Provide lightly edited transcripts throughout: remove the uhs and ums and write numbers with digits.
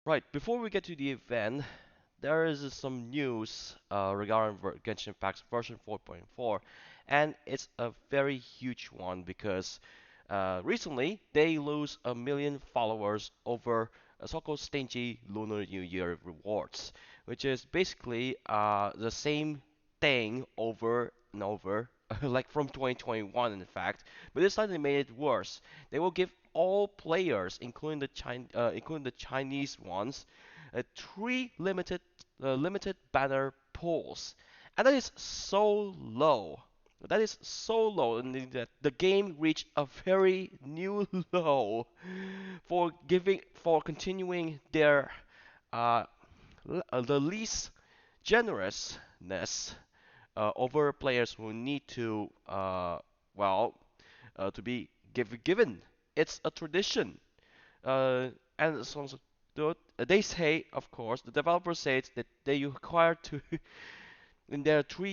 Right, before we get to the event, there is some news regarding Genshin Impact's version 4.4, and it's a very huge one because recently they lose 1 million followers over a so-called stingy Lunar New Year rewards, which is basically the same thing over and over, like from 2021 in fact, but this time they made it worse. They will give all players, including the Chinese ones, three limited banner pulls, and that is so low. That is so low, and that the game reached a very new low for continuing their uh, the least generousness over players who need to well to be given. It's a tradition, and so they say, of course, the developer says that they require to in their 3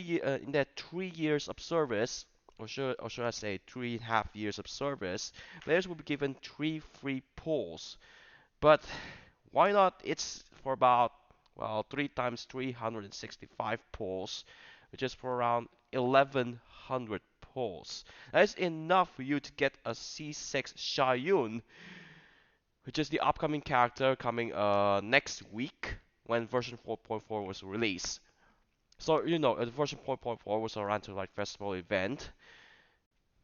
years of service, or should I say 3.5 years of service, players will be given three free pulls. But why not? It's for about, well, 3 times 365 pulls, which is for around 1100 pulls. That is enough for you to get a C6 Shayun, which is the upcoming character coming next week when version 4.4 was released. So the version 4.4 was a Rant Festival event,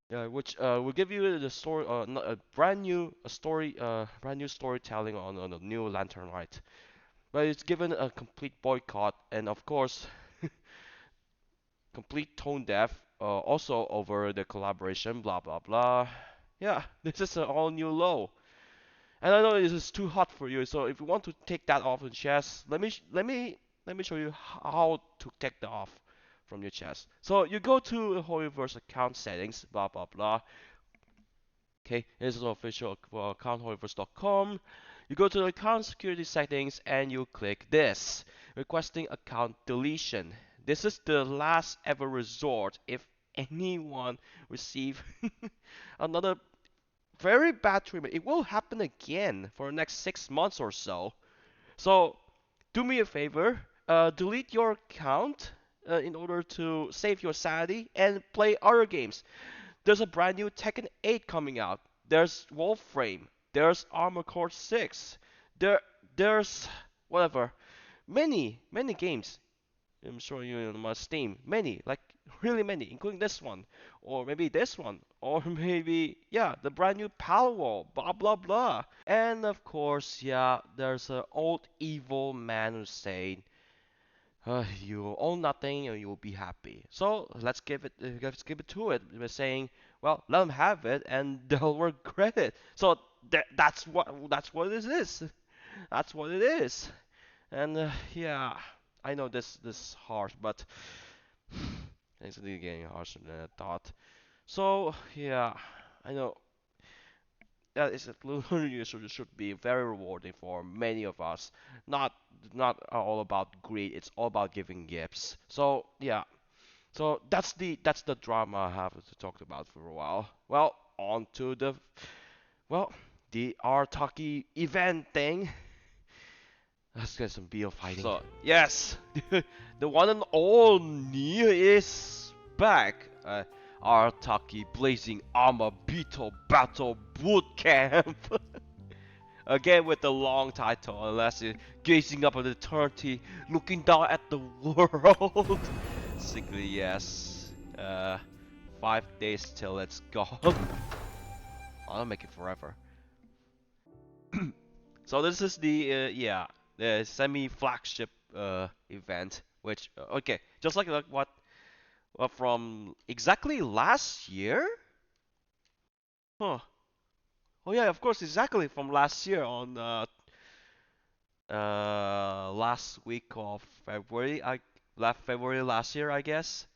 which will give you the story, a brand new storytelling on the new Lantern Light. But it's given a complete boycott, and of course, complete tone deaf. Also over the collaboration, blah blah blah. Yeah, this is an all new low. And I know this is too hot for you, so if you want to take that off your chest, let me show you how to take that off from your chest. So you go to Hoyoverse account settings, blah blah blah. Okay, this is the official account hoyoverse.com. You go to the account security settings and you click this, requesting account deletion. This is the last ever resort if anyone receive another very bad treatment. It will happen again for the next 6 months or so. So do me a favor, delete your account in order to save your sanity and play other games. There's a brand new Tekken 8 coming out. There's Wolframe. There's Armored Core 6. There's whatever, many games. I'm showing you on my Steam. Many, like really many, including this one, or maybe this one, or maybe yeah, the brand new Palworld, blah blah blah. And of course, yeah, there's an old evil man who said, "You own nothing, and you'll be happy." So let's give it to it. We're saying, well, let them have it, and they'll regret it. So that's what it is. That's what it is. And yeah, I know this is harsh, but it's really getting harsher than I thought. So yeah, I know that is a Lunar Year should be very rewarding for many of us. Not not all about greed. It's all about giving gifts. So yeah, so that's the drama I have to talk about for a while. Well, on to the Arataki event thing. Let's get some Beetle fighting. So, yes, the one and only is back. Arataki Blazing Armor Beetle Battle Boot Camp. Again with the long title, unless you're gazing up at eternity, looking down at the world. Simply yes. 5 days till it's gone. I'll make it forever. So this is the semi-flagship event, which okay, just like what from exactly last year? Huh. Oh yeah, of course, exactly from last year on last week of February. Last February last year, I guess.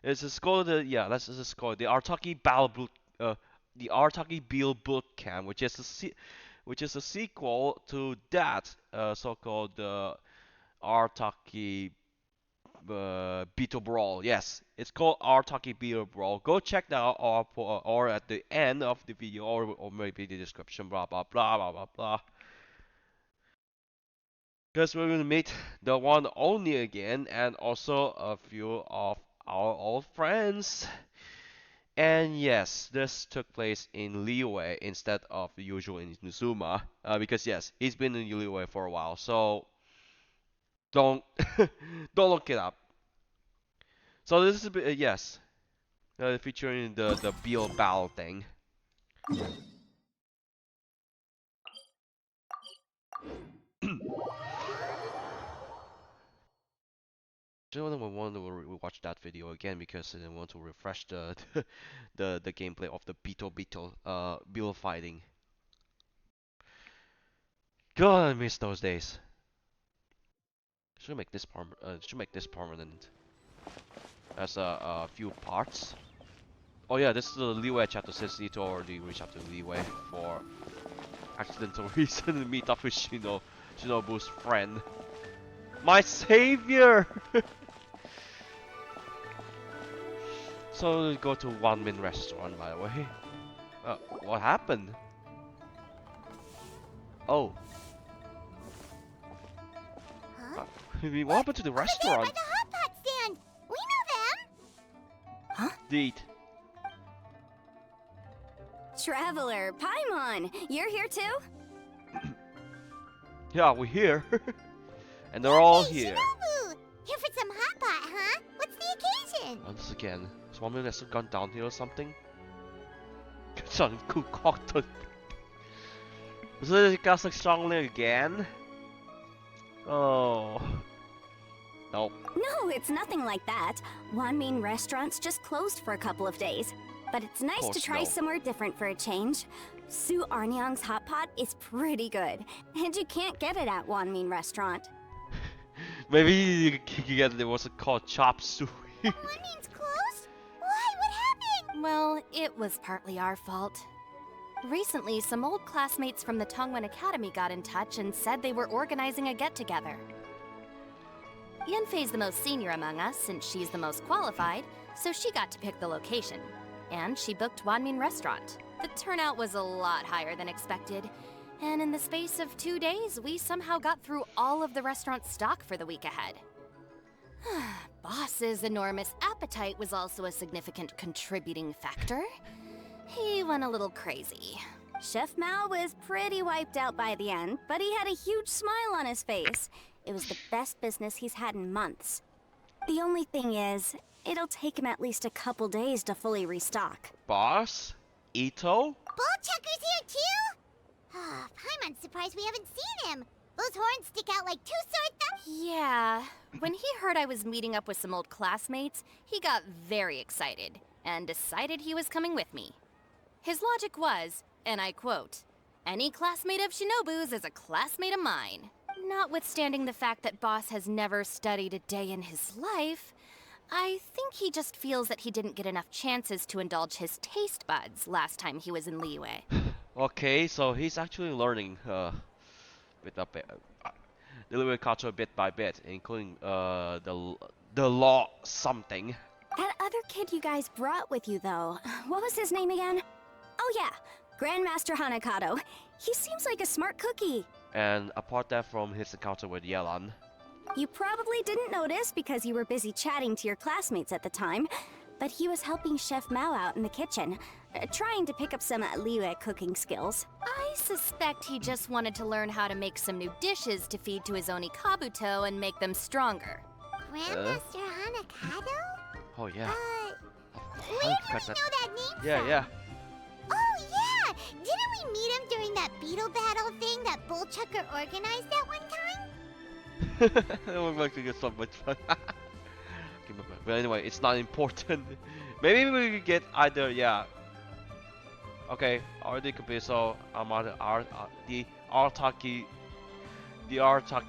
It's just called let's just call it the Arataki Beetle Boot Camp, which is a sequel to that so-called Arataki Beetle Brawl. Yes, it's called Arataki Beetle Brawl. Go check that out, or at the end of the video, or maybe the description. Blah blah blah blah blah blah. Because we're gonna meet the one only again, and also a few of our old friends. And yes, this took place in Liyue instead of the usual in Nizuma, because yes, he's been in Liyue for a while, so don't don't look it up. So this is a bit, yes, featuring the Beetle battle thing. Just want to watch that video again because I want to refresh the gameplay of the Beetle fighting. God, I miss those days. Should make this permanent as a few parts. Oh yeah, this is the Liyue chapter since Itto already reached out to Liyue for accidental reason to meet up with Shinobu's friend. My savior! So we go to One Min restaurant by the way. What happened? Oh. Huh? What happened to the restaurant? Over there by the hot pot stand! We know them! Huh? Indeed. Traveler, Paimon, you're here too? Yeah, we're here. And they're all here. Shinobu! Here for some hot pot, huh? What's the occasion? Once again, has one has gone downhill or something? Son, concocted. Was it Genshin Xiangling again? Oh. Nope. No, it's nothing like that. Wanmin restaurants just closed for a couple of days. But it's nice to try somewhere different for a change. Su Arnyang's hot pot is pretty good, and you can't get it at Wanmin restaurant. Maybe you can get it was called chop suey. Wanmin's closed? Why? What happened? Well, it was partly our fault. Recently, some old classmates from the Tongwen Academy got in touch and said they were organizing a get-together. Yanfei's the most senior among us, since she's the most qualified, so she got to pick the location. And she booked Wanmin Restaurant. The turnout was a lot higher than expected, and in the space of 2 days, we somehow got through all of the restaurant's stock for the week ahead. Boss's enormous appetite was also a significant contributing factor. He went a little crazy. Chef Mao was pretty wiped out by the end, but he had a huge smile on his face. It was the best business he's had in months. The only thing is, it'll take him at least a couple days to fully restock. Boss? Itto? Bullchucker's here too? Paimon's surprised we haven't seen him. Those horns stick out like two sword thumbs. Yeah, when he heard I was meeting up with some old classmates, he got very excited and decided he was coming with me. His logic was, and I quote, "Any classmate of Shinobu's is a classmate of mine." Notwithstanding the fact that Boss has never studied a day in his life, I think he just feels that he didn't get enough chances to indulge his taste buds last time he was in Liyue. Okay, so he's actually learning bit by bit, the Liyue culture bit by bit, including the law something. That other kid you guys brought with you, though, what was his name again? Oh yeah, Grandmaster Hanakado. He seems like a smart cookie. And apart that from his encounter with Yelan. You probably didn't notice because you were busy chatting to your classmates at the time, but he was helping Chef Mao out in the kitchen, trying to pick up some Liyue cooking skills. I suspect he just wanted to learn how to make some new dishes to feed to his Oni Kabuto and make them stronger. Grandmaster Hanakado? Oh yeah. Where do we know that name from? Yeah. Oh yeah! Didn't we meet him during that Beetle battle thing that Bullchucker organized at one time? That would like to get so much fun. But anyway, it's not important. Maybe we could get either, yeah. Okay, already complete. So I'm on the Arataki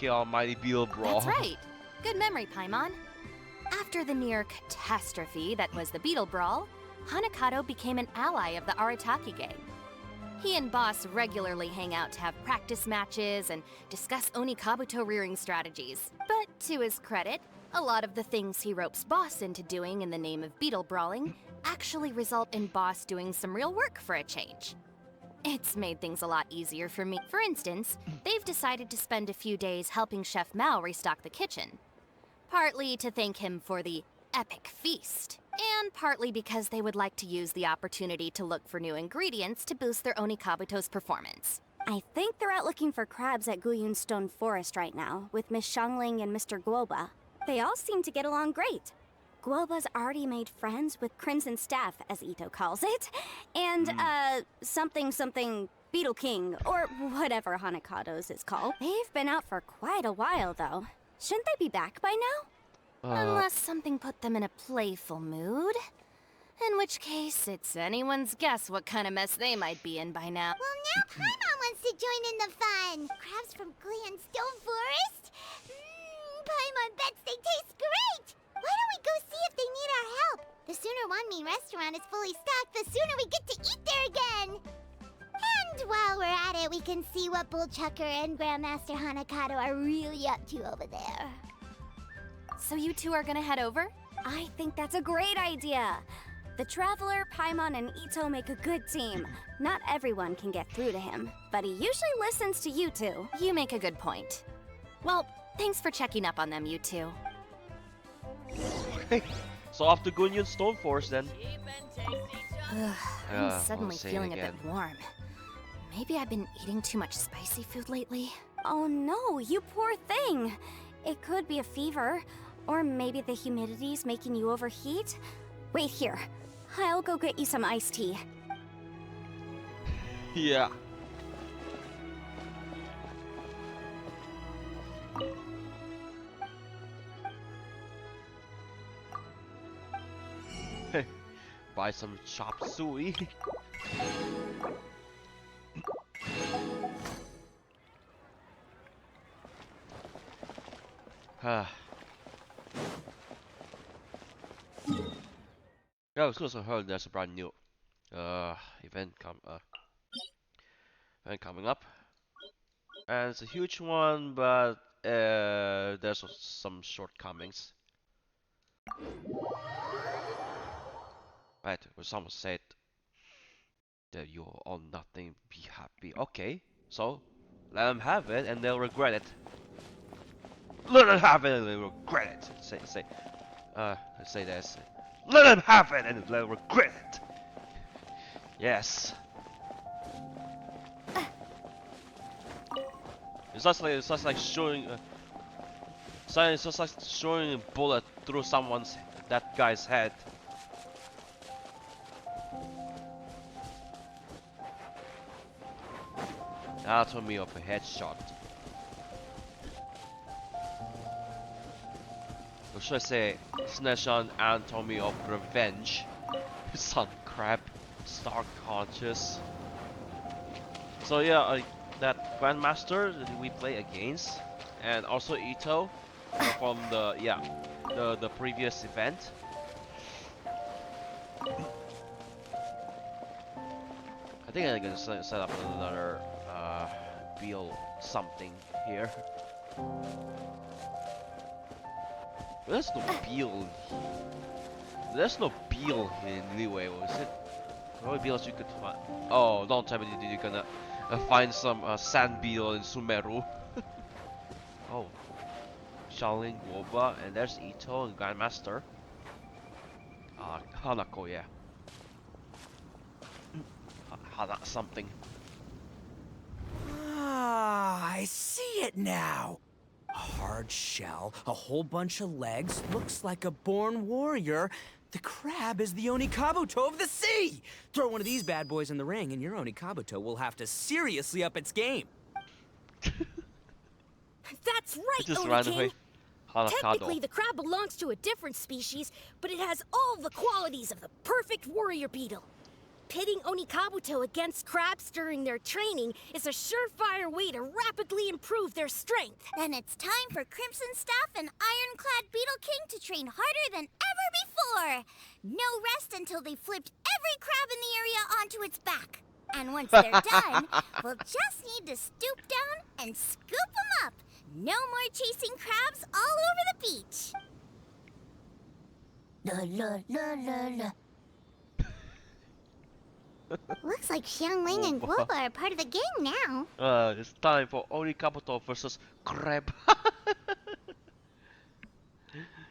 Almighty Beetle Brawl. That's right. Good memory, Paimon. After the near catastrophe that was the Beetle Brawl, Hanakado became an ally of the Arataki gang. He and Boss regularly hang out to have practice matches and discuss Oni Kabuto rearing strategies. But to his credit, a lot of the things he ropes Boss into doing in the name of Beetle brawling actually result in Boss doing some real work for a change. It's made things a lot easier for me. For instance, they've decided to spend a few days helping Chef Mao restock the kitchen. Partly to thank him for the epic feast, and partly because they would like to use the opportunity to look for new ingredients to boost their Onikabuto's performance. I think they're out looking for crabs at Guyun Stone Forest right now, with Miss Xiangling and Mr. Guoba. They all seem to get along great. Guoba's already made friends with Crimson Staff, as Itto calls it, and, something Beetle King, or whatever Hanakado's is called. They've been out for quite a while, though. Shouldn't they be back by now? Unless something put them in a playful mood. In which case, it's anyone's guess what kind of mess they might be in by now. Well, now Paimon wants to join in the fun. Crabs from Guyun Stone Forest? Paimon bets they taste great. Why don't we go see if they need our help? The sooner Wanmi restaurant is fully stocked, the sooner we get to eat there again. And while we're at it, we can see what Bullchucker and Grandmaster Hanakado are really up to over there. So you two are gonna head over? I think that's a great idea. The Traveler, Paimon, and Itto make a good team. Not everyone can get through to him, but he usually listens to you two. You make a good point. Well, thanks for checking up on them, you two. So off to Guyun Stone Forest then. I'm suddenly say it feeling a bit again. warm. Maybe I've been eating too much spicy food lately. Oh no, you poor thing. It could be a fever, or maybe the humidity's making you overheat. Wait here. I'll go get you some iced tea. Yeah. Buy some chop suey. Yeah, I was also heard there's a brand new event coming up, and it's a huge one, but there's some shortcomings. Right, where someone said that you're all nothing, be happy. Okay, so let them have it, and they'll regret it. Let them have it, and they'll regret it. Say this. Let them have it, and they'll regret it. Yes. It's just like shooting. It's just like shooting a bullet through that guy's head. Anatomy of a headshot. Or should I say, Sneshon Anatomy of Revenge. Sun Crab, Star Conscious. So yeah, that Grandmaster that we play against, and also Itto from the previous event. I think I'm gonna set up another Beetle something here. There's no Beetle. There's no Beetle in Liyue, was it? The only Beetles you could find. Oh, don't tell me that you're gonna find some sand Beetle in Sumeru. Oh, Xiangling, Guoba, and there's Itto and Grandmaster. Hanako, yeah. Hana something. Ah, I see it now. A hard shell, a whole bunch of legs, looks like a born warrior. The crab is the Onikabuto of the sea! Throw one of these bad boys in the ring and your Onikabuto will have to seriously up its game. That's right, Just Oni ran away. King. Technically, the crab belongs to a different species, but it has all the qualities of the perfect warrior beetle. Pitting Onikabuto against crabs during their training is a surefire way to rapidly improve their strength. Then it's time for Crimson Staff and Ironclad Beetle King to train harder than ever before. No rest until they've flipped every crab in the area onto its back. And once they're done, we'll just need to stoop down and scoop them up. No more chasing crabs all over the beach. La la la la la. Looks like Xiangling and Guoba are part of the gang now. It's time for Onikabuto versus Crab.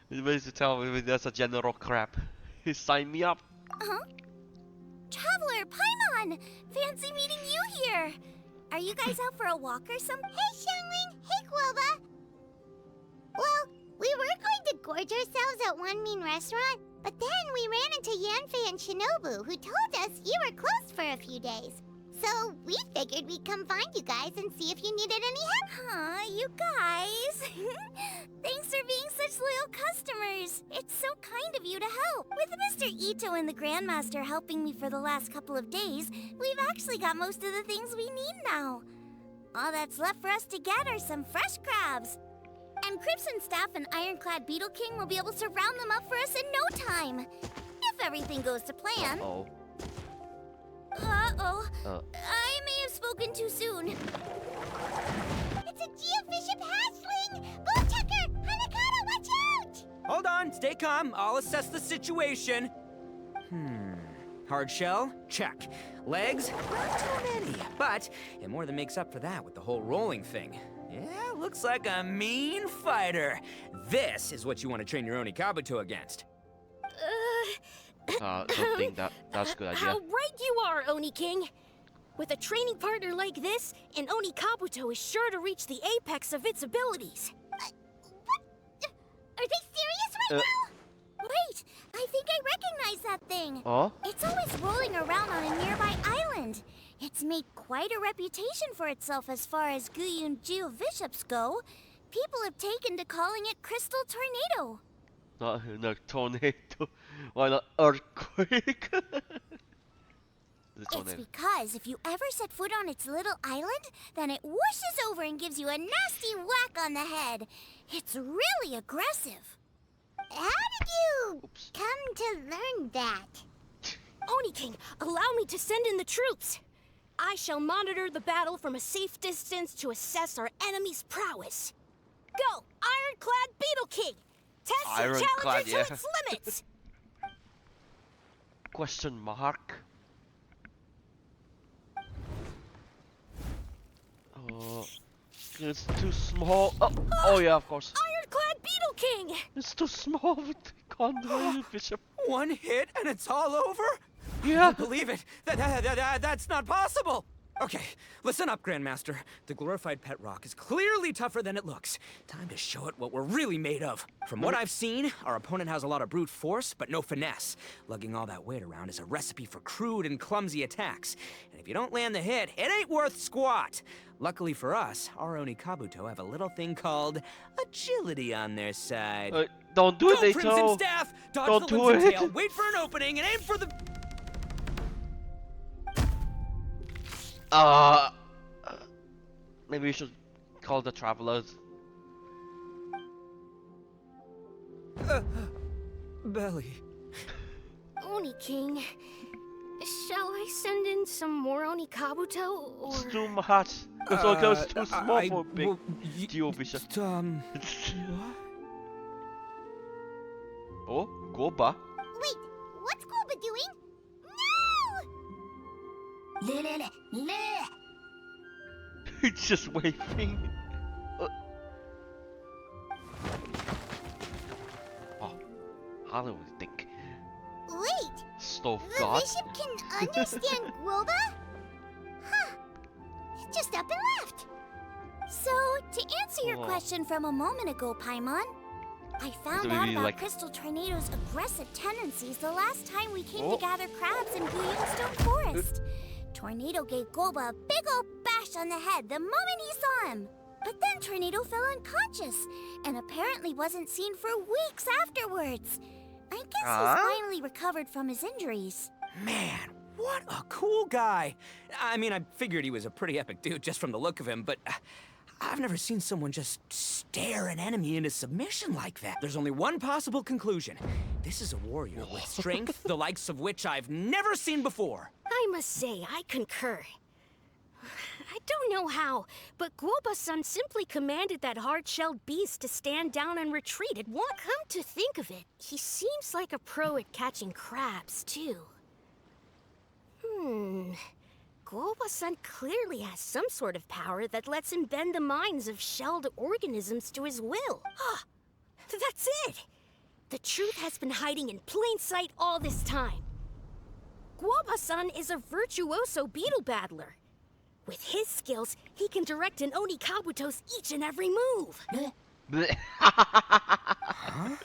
It means to tell me there's a general crab. He signed me up. Uh-huh. Traveler, Paimon! Fancy meeting you here! Are you guys out for a walk or something? Hey, Xiangling! Hey, Guoba! Well, we were going to gorge ourselves at one mean restaurant, but then we ran into Yanfei and Shinobu, who told us you were closed for a few days. So we figured we'd come find you guys and see if you needed any help. Aw, you guys! Thanks for being such loyal customers! It's so kind of you to help! With Mr. Itto and the Grandmaster helping me for the last couple of days, we've actually got most of the things we need now. All that's left for us to get are some fresh crabs. And Crimson Staff and Ironclad Beetle King will be able to round them up for us in no time. If everything goes to plan. Uh-oh. Uh-oh. I may have spoken too soon. It's a geofiship hatchling! Bullchucker! Hanakado, watch out! Hold on, stay calm. I'll assess the situation. Hard shell? Check. Legs? Not too many. But it more than makes up for that with the whole rolling thing. Yeah, looks like a mean fighter. This is what you want to train your Onikabuto against. Don't think that's a good idea. How right you are, Oni King! With a training partner like this, an Onikabuto is sure to reach the apex of its abilities. What? Are they serious right now? Wait, I think I recognize that thing. Oh? It's always rolling around on a nearby island. It's made quite a reputation for itself as far as Guyun geoviships go. People have taken to calling it Crystal Tornado. Not a tornado. Why not earthquake? It's because if you ever set foot on its little island, then it whooshes over and gives you a nasty whack on the head. It's really aggressive. How did you come to learn that? Oni King, allow me to send in the troops. I shall monitor the battle from a safe distance to assess our enemy's prowess. Go, Ironclad Beetle King! Test your challenger to its limits! Question mark? It's too small. Oh yeah, of course. Ironclad Beetle King! It's too small. We can't do it, Bishop. One hit and it's all over? Yeah. Believe it. That's not possible. Okay, listen up, Grandmaster. The glorified pet rock is clearly tougher than it looks. Time to show it what we're really made of. From what I've seen, our opponent has a lot of brute force, but no finesse. Lugging all that weight around is a recipe for crude and clumsy attacks. And if you don't land the hit, it ain't worth squat. Luckily for us, our Onikabuto have a little thing called agility on their side. Don't do it, Go, Itto. Crimson Staff! Dodge Don't the do limbs and it. tail, wait for an opening, and aim for the... Maybe we should call the travelers. Belly. Oni King, shall I send in some more Onikabuto, or... It's too much. It's almost too small for a big geovision. Wait, Oh, Goba. what's Guoba doing? No! It's just waving. Oh, how do we think? Wait, Stove the God? bishop can understand Guoba? Huh. Just up and left. So, to answer your question from a moment ago, Paimon, I found So out maybe about like- Crystal Tornado's aggressive tendencies the last time we came to gather crabs in Guyunstone Forest. Tornado gave Goba a big old bash on the head the moment he saw him. But then Tornado fell unconscious, and apparently wasn't seen for weeks afterwards. I guess he's finally recovered from his injuries. Man, what a cool guy. I mean, I figured he was a pretty epic dude just from the look of him, but I've never seen someone just stare an enemy into submission like that. There's only one possible conclusion. This is a warrior with strength, the likes of which I've never seen before. I must say, I concur. I don't know how, but Guoba-san simply commanded that hard-shelled beast to stand down and retreat. Come to think of it, he seems like a pro at catching crabs, too. Guoba-san clearly has some sort of power that lets him bend the minds of shelled organisms to his will. That's it! The truth has been hiding in plain sight all this time. Guoba-san is a virtuoso beetle battler. With his skills, he can direct an Oni Kabuto's each and every move. Huh?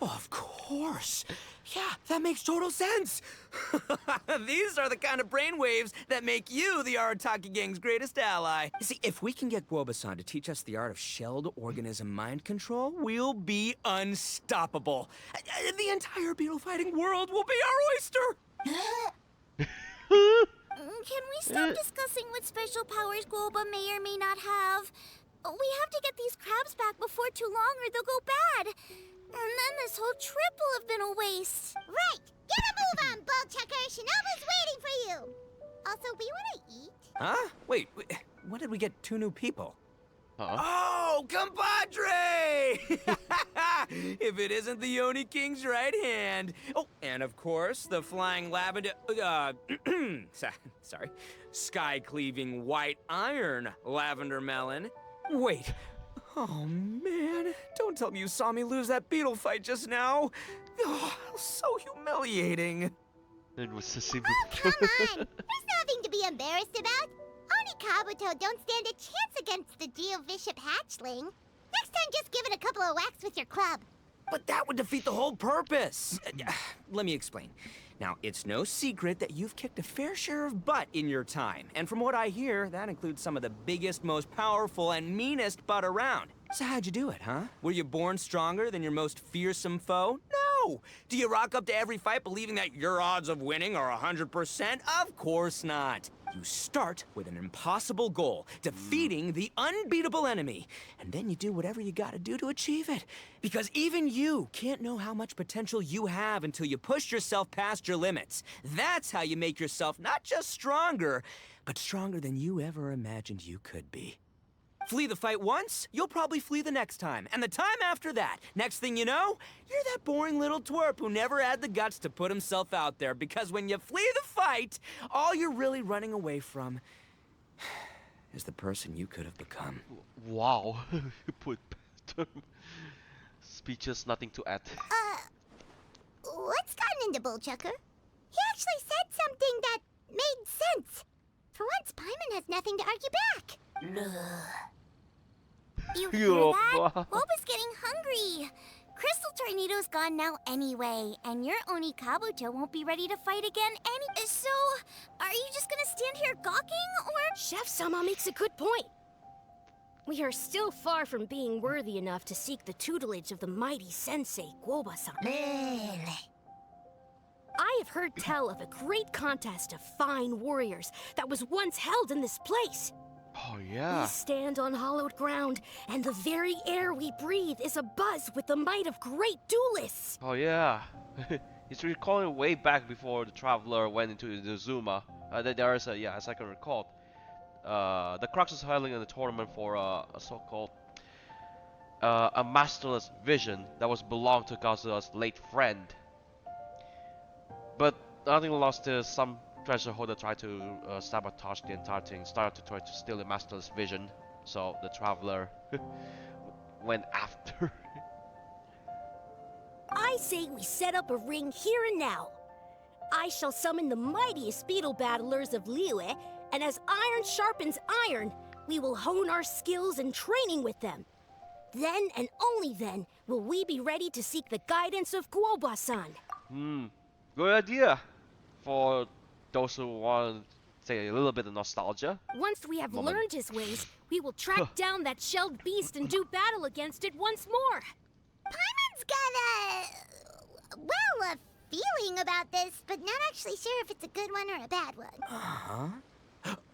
Oh, of course. Yeah, that makes total sense. These are the kind of brainwaves that make you the Arataki gang's greatest ally. See, if we can get Guoba-san to teach us the art of shelled organism mind control, we'll be unstoppable. The entire beetle fighting world will be our oyster. Can we stop discussing what special powers Guoba may or may not have? We have to get these crabs back before too long or they'll go bad. And then this whole trip will have been a waste. Right! Get a move on, Bullchucker! Shinobu's waiting for you! Also, we want to eat. Huh? Wait, when did we get 2 new people? Huh? Oh, compadre! If it isn't the Oni King's right hand. Oh, and of course, the flying lavender... sorry. Sky-cleaving white iron lavender melon. Wait. Oh, man. Don't tell me you saw me lose that beetle fight just now. Oh, so humiliating. It was a simple. Oh, come on! There's nothing to be embarrassed about. Oni Kabuto don't stand a chance against the Geovishap hatchling. Next time, just give it a couple of whacks with your club. But that would defeat the whole purpose. Let me explain. Now, it's no secret that you've kicked a fair share of butt in your time. And from what I hear, that includes some of the biggest, most powerful, and meanest butt around. So how'd you do it, huh? Were you born stronger than your most fearsome foe? No! Do you rock up to every fight believing that your odds of winning are 100%? Of course not. You start with an impossible goal, defeating the unbeatable enemy. And then you do whatever you gotta do to achieve it. Because even you can't know how much potential you have until you push yourself past your limits. That's how you make yourself not just stronger, but stronger than you ever imagined you could be. Flee the fight once, you'll probably flee the next time, and the time after that. Next thing you know, you're that boring little twerp who never had the guts to put himself out there, because when you flee the fight, all you're really running away from is the person you could have become. Wow. You put speeches, nothing to add. What's gotten into Bullchucker? He actually said something that made sense. For once, Paimon has nothing to argue back. You hear that? Boba's getting hungry. Crystal Tornado's gone now anyway, and your Oni Kabuto won't be ready to fight again So, are you just gonna stand here gawking, or...? Chef-sama makes a good point. We are still far from being worthy enough to seek the tutelage of the mighty sensei, Guoba-san. I have heard tell of a great contest of fine warriors that was once held in this place. Oh yeah. We stand on hallowed ground, and the very air we breathe is abuzz with the might of great duelists. Oh yeah. It's recalling way back before the traveler went into the Zuma. There is as I can recall, the Crux is holding a tournament for a so-called a masterless vision that was belonged to Kazuya's late friend. But nothing lost to some treasure holder tried to sabotage the entire thing, started to try to steal the master's vision, so the traveler went after. I say we set up a ring here and now. I shall summon the mightiest beetle battlers of Liyue, and as iron sharpens iron, we will hone our skills and training with them. Then and only then will we be ready to seek the guidance of Guoba-san. Good idea for those who want to say a little bit of nostalgia. Once we have learned his ways, we will track down that shelled beast and do battle against it once more. Paimon's got a feeling about this, but not actually sure if it's a good one or a bad one.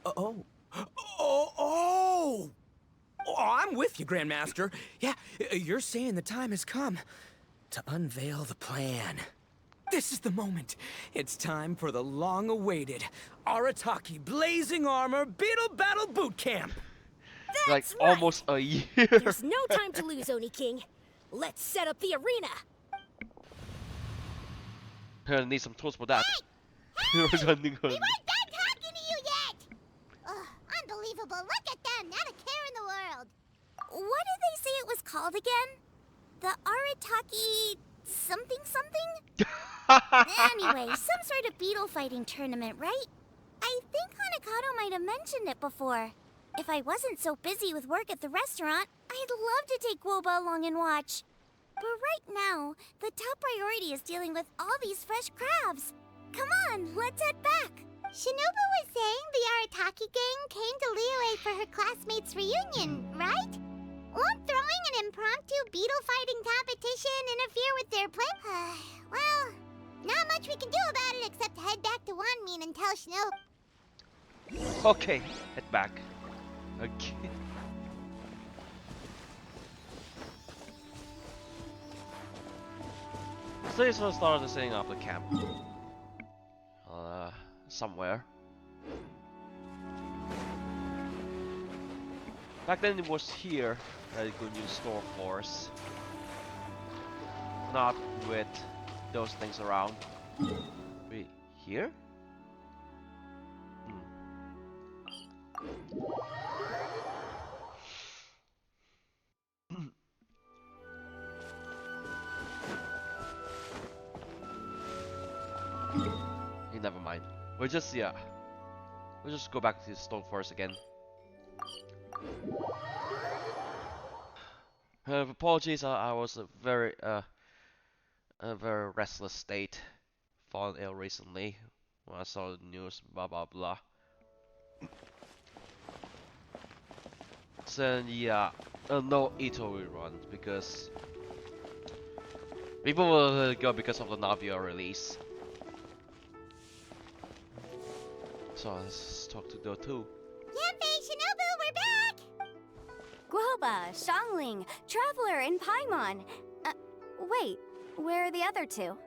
Oh, I'm with you, Grandmaster. Yeah, you're saying the time has come to unveil the plan. This is the moment. It's time for the long-awaited Arataki Blazing Armor Beetle Battle Boot Camp. That's like right. almost a year. There's no time to lose, Oni King. Let's set up the arena. Gonna need some tools for that. We weren't done talking to you yet! Ugh, unbelievable. Look at them. Not a care in the world. What did they say it was called again? The Arataki something something? Anyway, some sort of beetle fighting tournament, right? I think Hanakado might have mentioned it before. If I wasn't so busy with work at the restaurant, I'd love to take Guoba along and watch. But right now, the top priority is dealing with all these fresh crabs. Come on, let's head back. Shinobu was saying the Arataki gang came to Liyue for her classmates' reunion, right? Won't throwing an impromptu beetle fighting competition interfere with their plan? Well, not much we can do about it except head back to Wanmin and tell Shinobu. Okay, head back. Okay. So you sort of started setting up the camp. Somewhere. Back then it was here that you could use store floors. Not with those things around. Wait, here? Never mind. We'll just go back to the stone forest again. Apologies, I was a very restless state, fallen ill recently when I saw the news, blah blah blah. So yeah, no Itto rerun because people will go because of the Navia release. So let's talk to Dotu. Yanfei, Shinobu, we're back! Guoba, Xiangling, Traveler, and Paimon. Wait, where are the other two?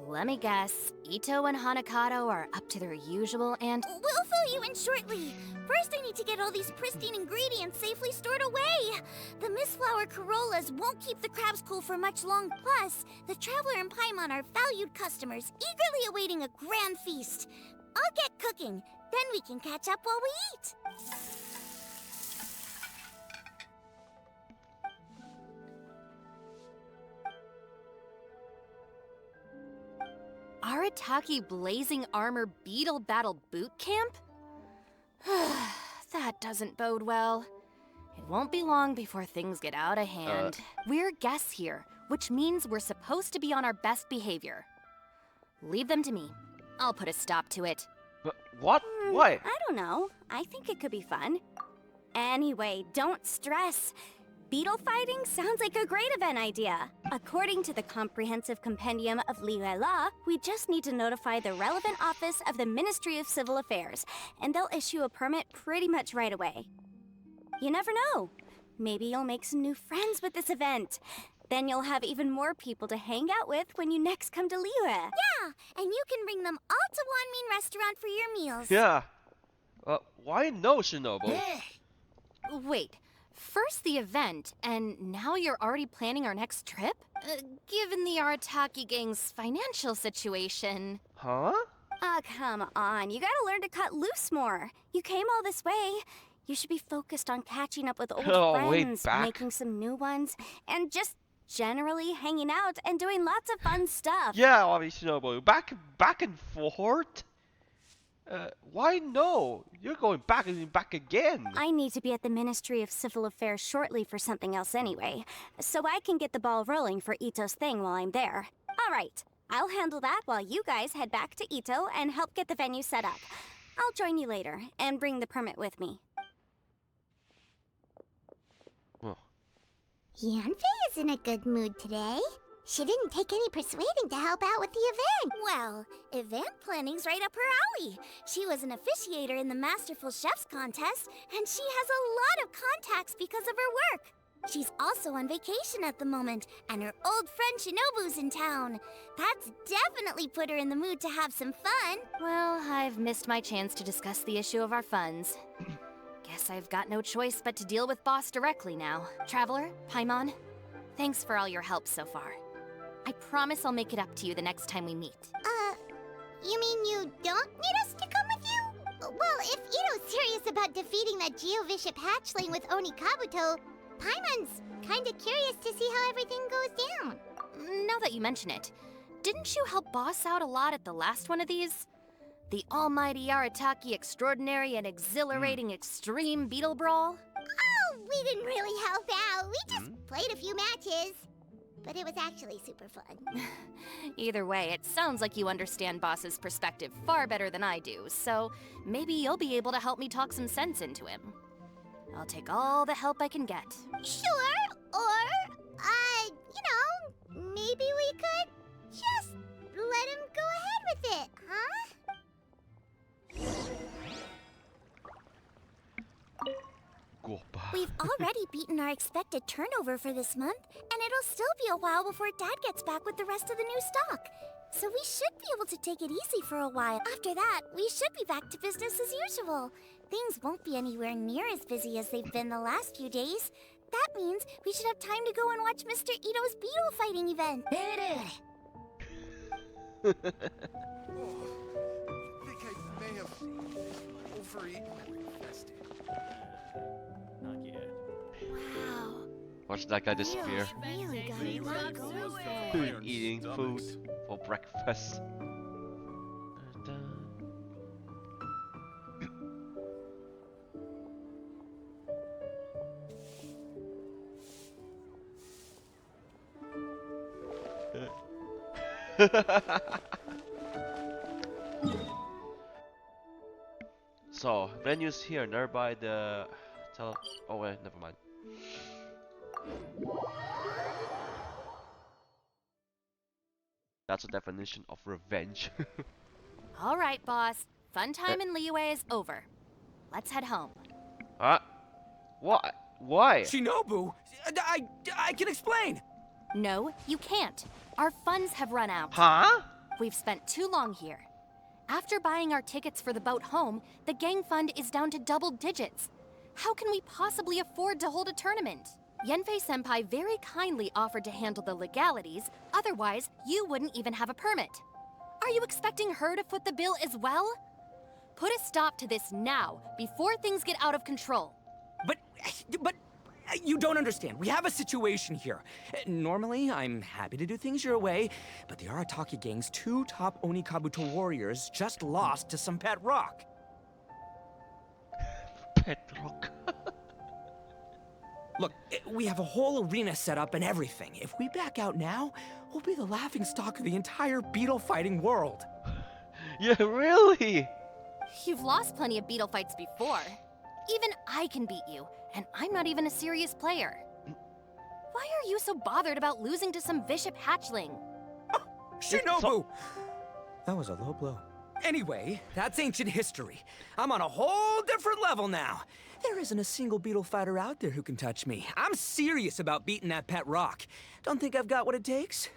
Let me guess. Itto and Hanakado are up to their usual and... We'll fill you in shortly. First, I need to get all these pristine ingredients safely stored away. The Mistflower Corollas won't keep the crabs cool for much long. Plus, the Traveler and Paimon are valued customers, eagerly awaiting a grand feast. I'll get cooking. Then we can catch up while we eat. Arataki Blazing Armor Beetle Battle Boot Camp? That doesn't bode well. It won't be long before things get out of hand. We're guests here, which means we're supposed to be on our best behavior. Leave them to me. I'll put a stop to it. But what? Why? I don't know. I think it could be fun. Anyway, don't stress. Beetle fighting sounds like a great event idea. According to the Comprehensive Compendium of Liyue Law, we just need to notify the relevant office of the Ministry of Civil Affairs, and they'll issue a permit pretty much right away. You never know. Maybe you'll make some new friends with this event. Then you'll have even more people to hang out with when you next come to Liyue. Yeah, and you can bring them all to Wanmin Restaurant for your meals. Yeah. Why no, Shinobu? Wait, first the event, and now you're already planning our next trip? Given the Arataki gang's financial situation... Huh? Ah, come on. You gotta learn to cut loose more. You came all this way. You should be focused on catching up with old friends, making some new ones, and just generally hanging out and doing lots of fun stuff. Yeah, I mean, Shinobu, back and forth? Why no? You're going back and back again. I need to be at the Ministry of Civil Affairs shortly for something else anyway, so I can get the ball rolling for Itto's thing while I'm there. All right, I'll handle that while you guys head back to Itto and help get the venue set up. I'll join you later and bring the permit with me. Yanfei is in a good mood today. She didn't take any persuading to help out with the event. Well, event planning's right up her alley. She was an officiator in the Masterful Chefs contest, and she has a lot of contacts because of her work. She's also on vacation at the moment, and her old friend Shinobu's in town. That's definitely put her in the mood to have some fun. Well, I've missed my chance to discuss the issue of our funds. Guess I've got no choice but to deal with Boss directly now. Traveler, Paimon, thanks for all your help so far. I promise I'll make it up to you the next time we meet. You mean you don't need us to come with you? Well, if Itto's serious about defeating that Geovishap hatchling with Onikabuto, Paimon's kinda curious to see how everything goes down. Now that you mention it, didn't you help Boss out a lot at the last one of these? The almighty Arataki extraordinary and exhilarating extreme Beetle Brawl? Oh, we didn't really help out. We just played a few matches. But it was actually super fun. Either way, it sounds like you understand Boss's perspective far better than I do, so maybe you'll be able to help me talk some sense into him. I'll take all the help I can get. Sure, or, maybe we could just let him go ahead with it, huh? We've already beaten our expected turnover for this month, and it'll still be a while before Dad gets back with the rest of the new stock. So we should be able to take it easy for a while. After that, we should be back to business as usual. Things won't be anywhere near as busy as they've been the last few days. That means we should have time to go and watch Mr. Itto's beetle fighting event. I think I may have overeaten and infested. Not yet. Wow. Watch that guy disappear. Really got a lot going for it. Eating food for breakfast. So, venues here nearby the oh wait, never mind. That's a definition of revenge. All right, boss. Fun time in Liyue is over. Let's head home. Huh? What? Why? Shinobu, I can explain. No, you can't. Our funds have run out. Huh? We've spent too long here. After buying our tickets for the boat home, the gang fund is down to double digits. How can we possibly afford to hold a tournament? Yanfei-senpai very kindly offered to handle the legalities, otherwise you wouldn't even have a permit. Are you expecting her to foot the bill as well? Put a stop to this now, before things get out of control. But you don't understand. We have a situation here. Normally, I'm happy to do things your way, but the Arataki gang's 2 top Onikabuto warriors just lost to some pet rock. Pet rock. Look, we have a whole arena set up and everything. If we back out now, we'll be the laughingstock of the entire beetle fighting world. Yeah, really? You've lost plenty of beetle fights before. Even I can beat you, and I'm not even a serious player. Why are you so bothered about losing to some Bishop hatchling? Oh, Shinobu! That was a low blow. Anyway, that's ancient history. I'm on a whole different level now. There isn't a single beetle fighter out there who can touch me. I'm serious about beating that pet rock. Don't think I've got what it takes?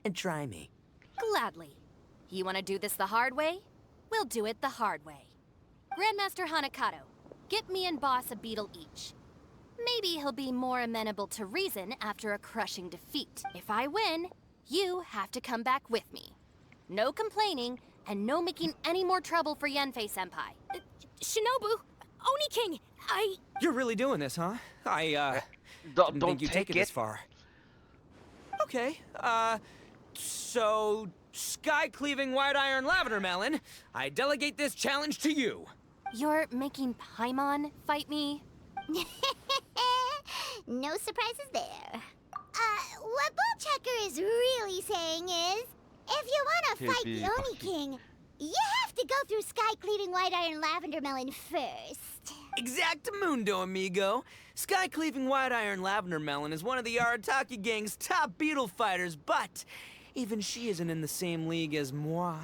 And try me. Gladly. You want to do this the hard way? We'll do it the hard way. Grandmaster Hanakado, get me and Boss a beetle each. Maybe he'll be more amenable to reason after a crushing defeat. If I win, you have to come back with me. No complaining, and no making any more trouble for Yanfei-senpai. Shinobu, Oni King, You're really doing this, huh? Don't didn't think you'd take take it this far. Okay, so sky-cleaving white iron lavender melon, I delegate this challenge to you. You're making Paimon fight me? No surprises there. What Bullchecker is really saying is, if you want to fight the Oni King, you have to go through sky-cleaving white iron lavender melon first. Exactamundo, amigo. Sky-cleaving white iron lavender melon is one of the Arataki gang's top beetle fighters, but even she isn't in the same league as moi.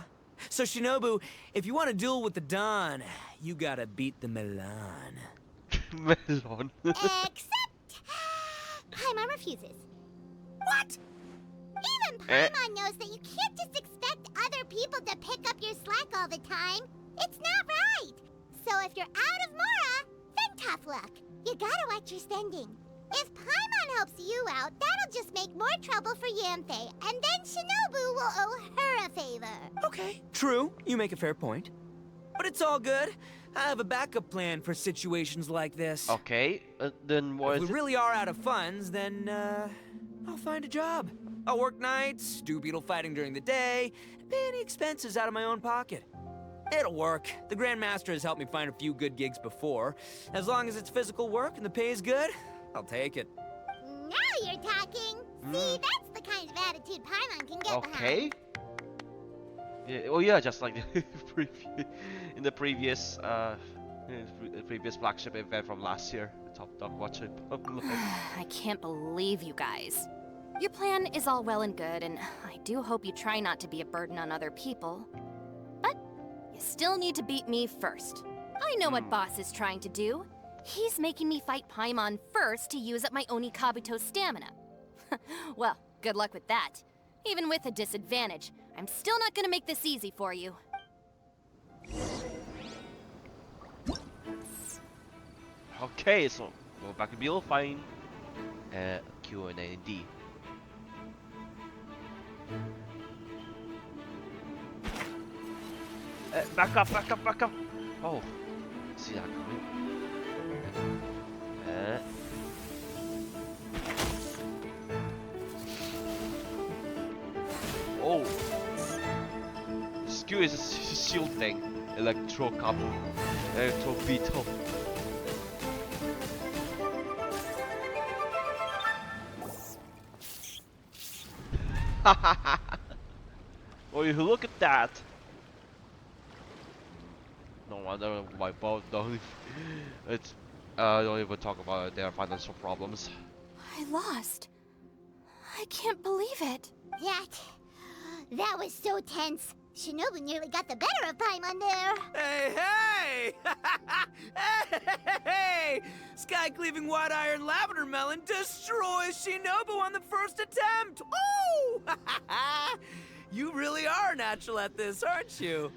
So Shinobu, if you want to duel with the Don, you gotta beat the Milan. Melon. Except, Paimon refuses. What? Even Paimon knows that you can't just expect other people to pick up your slack all the time. It's not right. So if you're out of Mora, then tough luck. You gotta watch your spending. If Paimon helps you out, that'll just make more trouble for Yanfei, and then Shinobu will owe her a favor. Okay, true. You make a fair point. But it's all good. I have a backup plan for situations like this. Okay, then what If is we it? really are out of funds, then, I'll find a job. I'll work nights, do beetle fighting during the day, and pay any expenses out of my own pocket. It'll work. The Grandmaster has helped me find a few good gigs before. As long as it's physical work and the pay is good, I'll take it. Now you're talking. See, that's the kind of attitude Paimon can get Okay. behind. Yeah, oh yeah, just like in the previous flagship event from last year, Top Dog Watcher. I can't believe you guys. Your plan is all well and good, and I do hope you try not to be a burden on other people. But you still need to beat me first. I know what Boss is trying to do. He's making me fight Paimon first to use up my Oni Kabuto stamina. Well, good luck with that. Even with a disadvantage, I'm still not gonna make this easy for you. Okay, so go back to Beetle fighting Q&A D. Back up, back up, back up! Oh, see that coming. Oh! Skill is a shield thing. Electro Beetle. Oh, you look at that! No wonder my boat don't. It's don't even talk about their financial problems. I lost. I can't believe it. That was so tense. Shinobu nearly got the better of Paimon there. Hey, hey! Hey! Sky-cleaving white iron lavender melon destroys Shinobu on the first attempt! Oh! You really are natural at this, aren't you?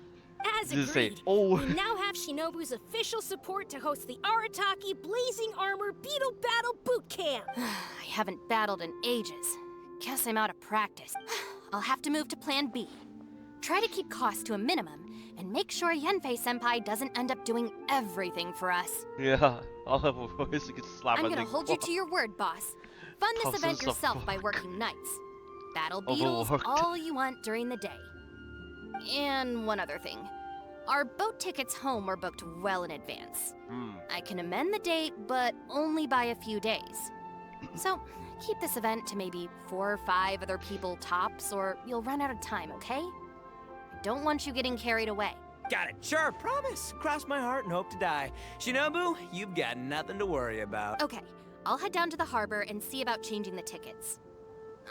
As Just say, agreed, oh. we now have Shinobu's official support to host the Arataki Blazing Armor Beetle Battle Boot Camp. I haven't battled in ages. Guess I'm out of practice. I'll have to move to Plan B. Try to keep costs to a minimum, and make sure Yanfei-senpai doesn't end up doing everything for us. Yeah, I'll have a voice you can slap I'm on gonna the hold you to your word, boss. Fund this event Thousands of yourself by bucks. working nights. Battle beetles Overworked. all you want during the day. And one other thing. Our boat tickets home were booked well in advance. I can amend the date, but only by a few days. So, keep this event to maybe 4 or 5 other people tops, or you'll run out of time, okay? I don't want you getting carried away. Got it, sure, promise. Cross my heart and hope to die. Shinobu, you've got nothing to worry about. Okay, I'll head down to the harbor and see about changing the tickets.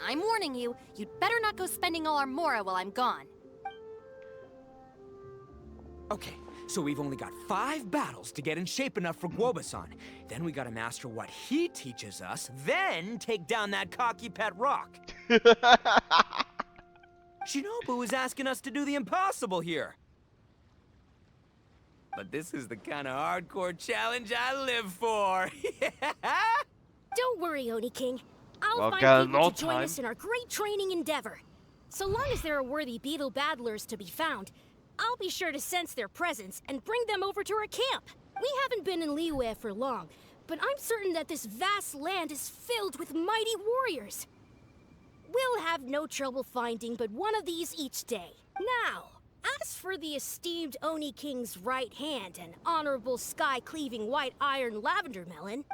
I'm warning you, you'd better not go spending all our mora while I'm gone. Okay, so we've only got 5 battles to get in shape enough for Guoba-san. Then we gotta master what he teaches us, then take down that cocky pet rock. Shinobu is asking us to do the impossible here. But this is the kind of hardcore challenge I live for. Don't worry, Oni King. I'll Well, find got people no to join time. us in our great training endeavor. So long as there are worthy beetle battlers to be found, I'll be sure to sense their presence and bring them over to our camp. We haven't been in Liyue for long, but I'm certain that this vast land is filled with mighty warriors. We'll have no trouble finding but one of these each day. Now, as for the esteemed Oni King's right hand and honorable sky-cleaving white iron lavender melon,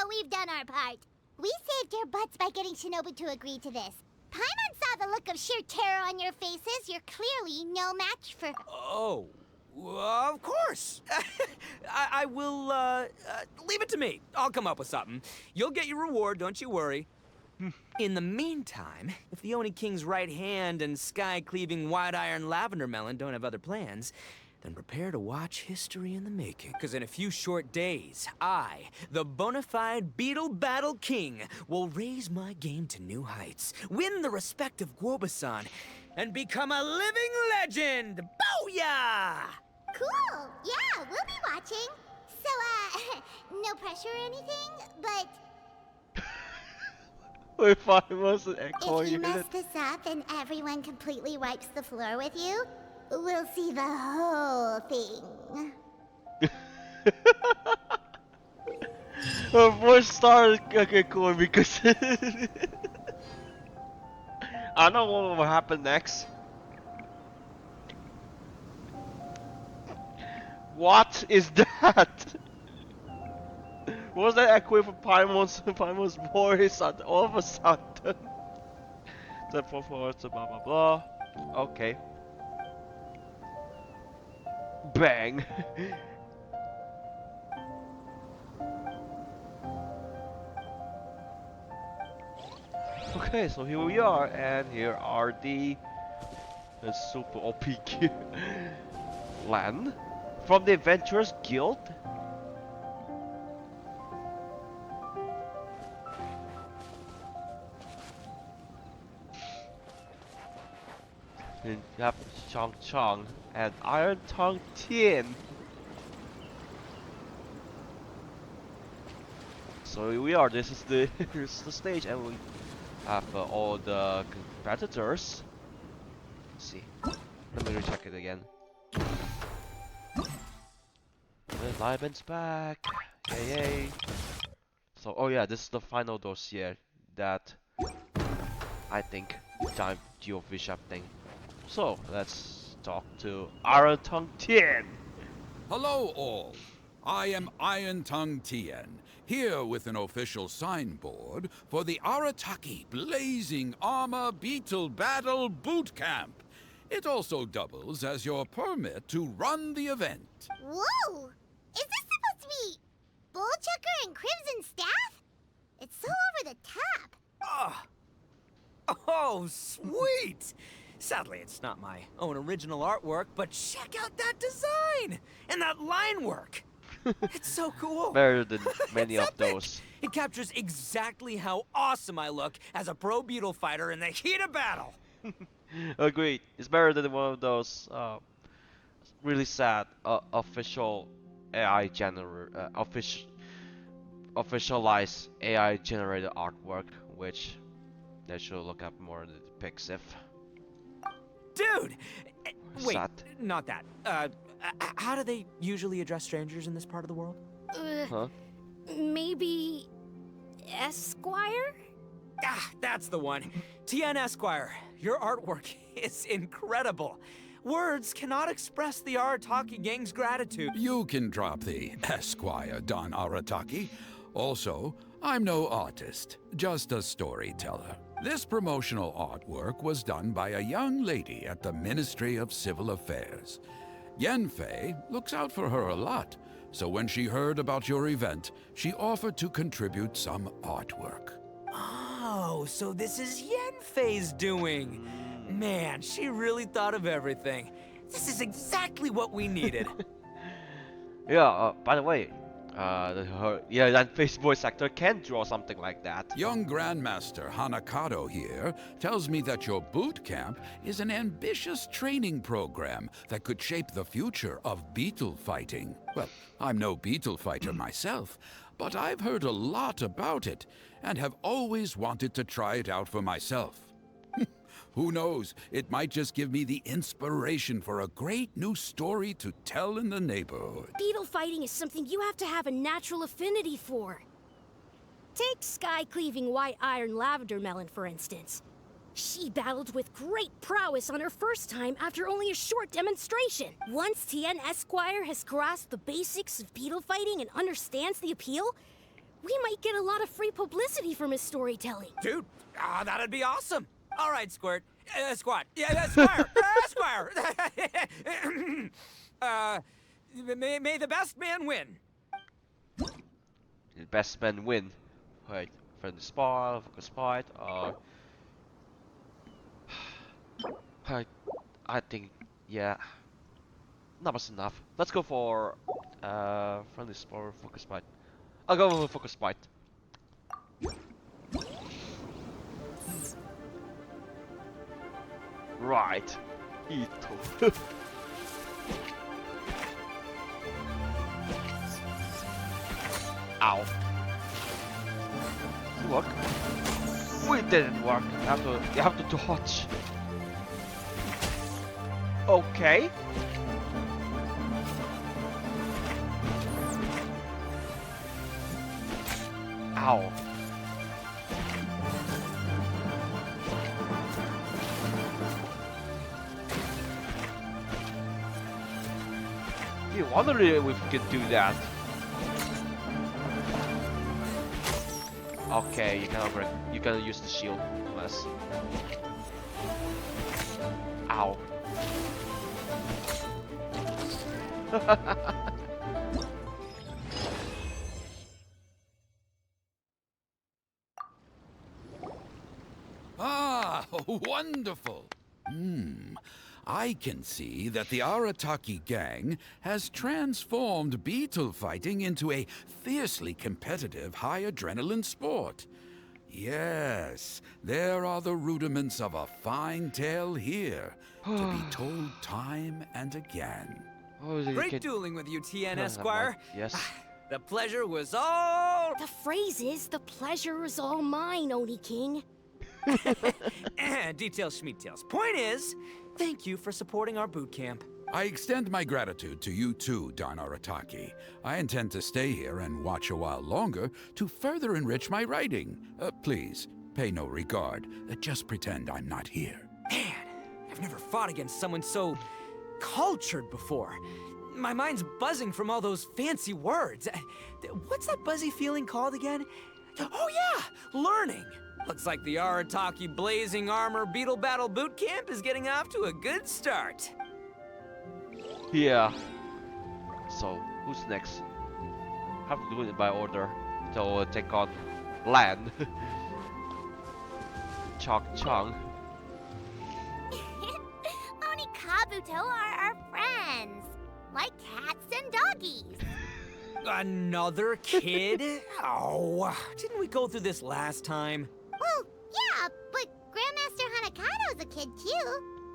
We've done our part. We saved your butts by getting Shinobu to agree to this. Paimon saw the look of sheer terror on your faces. You're clearly no match for... Oh, of course. I will, leave it to me. I'll come up with something. You'll get your reward, don't you worry. In the meantime, if the Oni King's right hand and sky-cleaving white iron lavender melon don't have other plans, then prepare to watch history in the making. Because in a few short days, I, the bona fide Beetle Battle King, will raise my game to new heights, win the respect of Guoba-san, and become a living legend! Booyah! Cool. Yeah, we'll be watching. So, no pressure or anything, but... If I wasn't If echoing you it. mess this up and everyone completely wipes the floor with you, we'll see the whole thing. Her voice started echoing because I know what will happen next. What is that? Was that echoing from Paimon's voice all of a sudden? Step forward, blah blah blah. Okay. Bang. Okay, so here we are, and here are the super OP land from the Adventurers Guild. And you have Chong Chong and Iron Tongue Tien. So here we are. This is the here's the stage, and we have all the competitors. Let's see. Let me recheck it again. The Liven's back. Yay yay. So oh yeah, this is the final dossier that I think time Geofish thing. So let's talk to Iron Tongue Tien. Hello all. I am Iron Tongue Tien, here with an official signboard for the Arataki Blazing Armor Beetle Battle Boot Camp. It also doubles as your permit to run the event. Whoa! Is this supposed to be Bullchucker and Crimson Staff? It's so over the top. Oh, sweet! Sadly, it's not my own original artwork, but check out that design! And that line work! It's so cool! Better than many It's of epic. those. It captures exactly how awesome I look as a pro Beetle fighter in the heat of battle! Agreed. It's better than one of those really sad official AI officialized AI generated artwork, which they should look up more in the Pixiv. Dude! Wait, Sad. not that. How do they usually address strangers in this part of the world? Huh? Maybe Esquire? Ah, that's the one. TN Esquire, your artwork is incredible. Words cannot express the Arataki gang's gratitude. You can drop the Esquire, Don Arataki. Also, I'm no artist, just a storyteller. This promotional artwork was done by a young lady at the Ministry of Civil Affairs. Yanfei looks out for her a lot, so when she heard about your event, she offered to contribute some artwork. Oh, so this is Yanfei's doing. Man, she really thought of everything. This is exactly what we needed. Yeah, by the way, Yanfei's voice actor can draw something like that. Young Grandmaster Hanakado here tells me that your boot camp is an ambitious training program that could shape the future of beetle fighting. Well, I'm no beetle fighter myself, but I've heard a lot about it and have always wanted to try it out for myself. Who knows, it might just give me the inspiration for a great new story to tell in the neighborhood. Beetle fighting is something you have to have a natural affinity for. Take sky-cleaving white iron lavender melon, for instance. She battled with great prowess on her first time after only a short demonstration. Once TN Esquire has grasped the basics of beetle fighting and understands the appeal, we might get a lot of free publicity from his storytelling. Dude, that'd be awesome. All right, Squirt. Squad. Yeah, Squire. Squire. May the best man win. The best man win. Wait, friendly spot, focus spot, I think, yeah, that was enough. Let's go for friendly spot, focus spot. I'll go with focus spot. Right, Itto. Ow. Look. It didn't work. You have to dodge. Okay. Ow. You wonder if we could do that. Okay, you can use the shield less. Ow. Ah, wonderful. I can see that the Arataki gang has transformed beetle fighting into a fiercely competitive high adrenaline sport. Yes, there are the rudiments of a fine tale here, to be told time and again. Great dueling with you, TN Esquire. Yes. The pleasure was all... The phrase is, the pleasure is all mine, Oni King. Details schmeetails. Point is, thank you for supporting our boot camp. I extend my gratitude to you too, Don Arataki. I intend to stay here and watch a while longer to further enrich my writing. Please, pay no regard. Just pretend I'm not here. Man, I've never fought against someone so cultured before. My mind's buzzing from all those fancy words. What's that buzzy feeling called again? Oh yeah, learning. Looks like the Arataki Blazing Armor Beetle Battle Boot Camp is getting off to a good start. Yeah. So, who's next? Have to do it by order to take on land. Chong. Oni Kabuto are our friends. Like cats and doggies. Another kid? Oh, didn't we go through this last time? Well, yeah, but Grandmaster Hanakado's a kid too.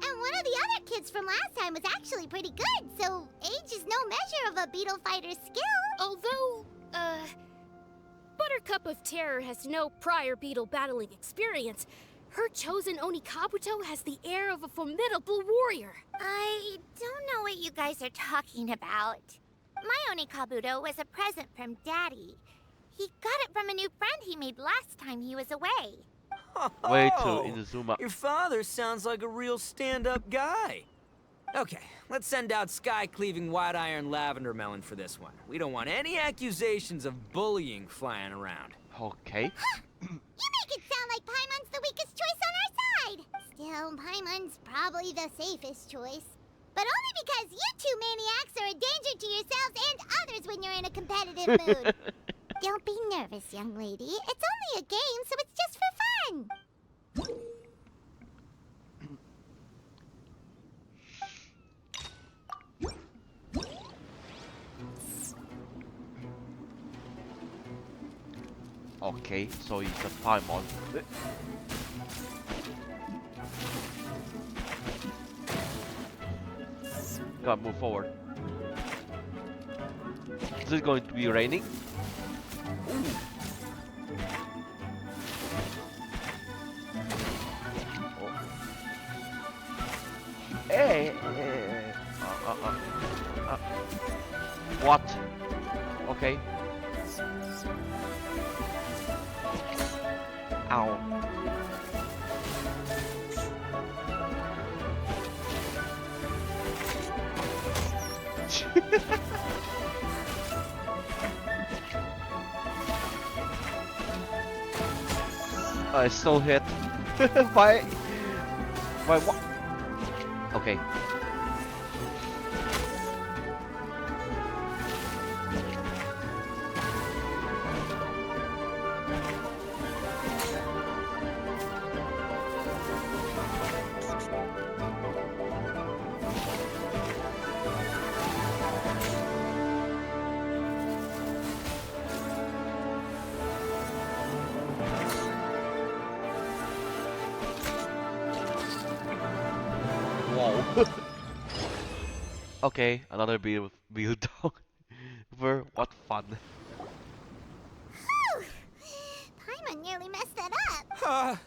And one of the other kids from last time was actually pretty good, so age is no measure of a beetle fighter's skill. Although, Buttercup of Terror has no prior beetle battling experience, her chosen Oni Kabuto has the air of a formidable warrior. I don't know what you guys are talking about. My Oni Kabuto was a present from Daddy. He got it from a new friend he made last time he was away. Way to Inazuma. Your father sounds like a real stand-up guy. Okay, let's send out Sky-Cleaving White Iron Lavender Melon for this one. We don't want any accusations of bullying flying around. Okay. You make it sound like Paimon's the weakest choice on our side. Still, Paimon's probably the safest choice. But only because you two maniacs are a danger to yourselves and others when you're in a competitive mood. Don't be nervous, young lady. It's only a game, so it's just for fun. Okay, so it's a Paimon. Gotta move forward. Is it going to be raining? Ooh. Oh. Hey! What? Okay. Ow. I still hit by what? Okay. Whoa. Okay, another beetle dog. What fun. Whew! Paimon nearly messed that up. Oh,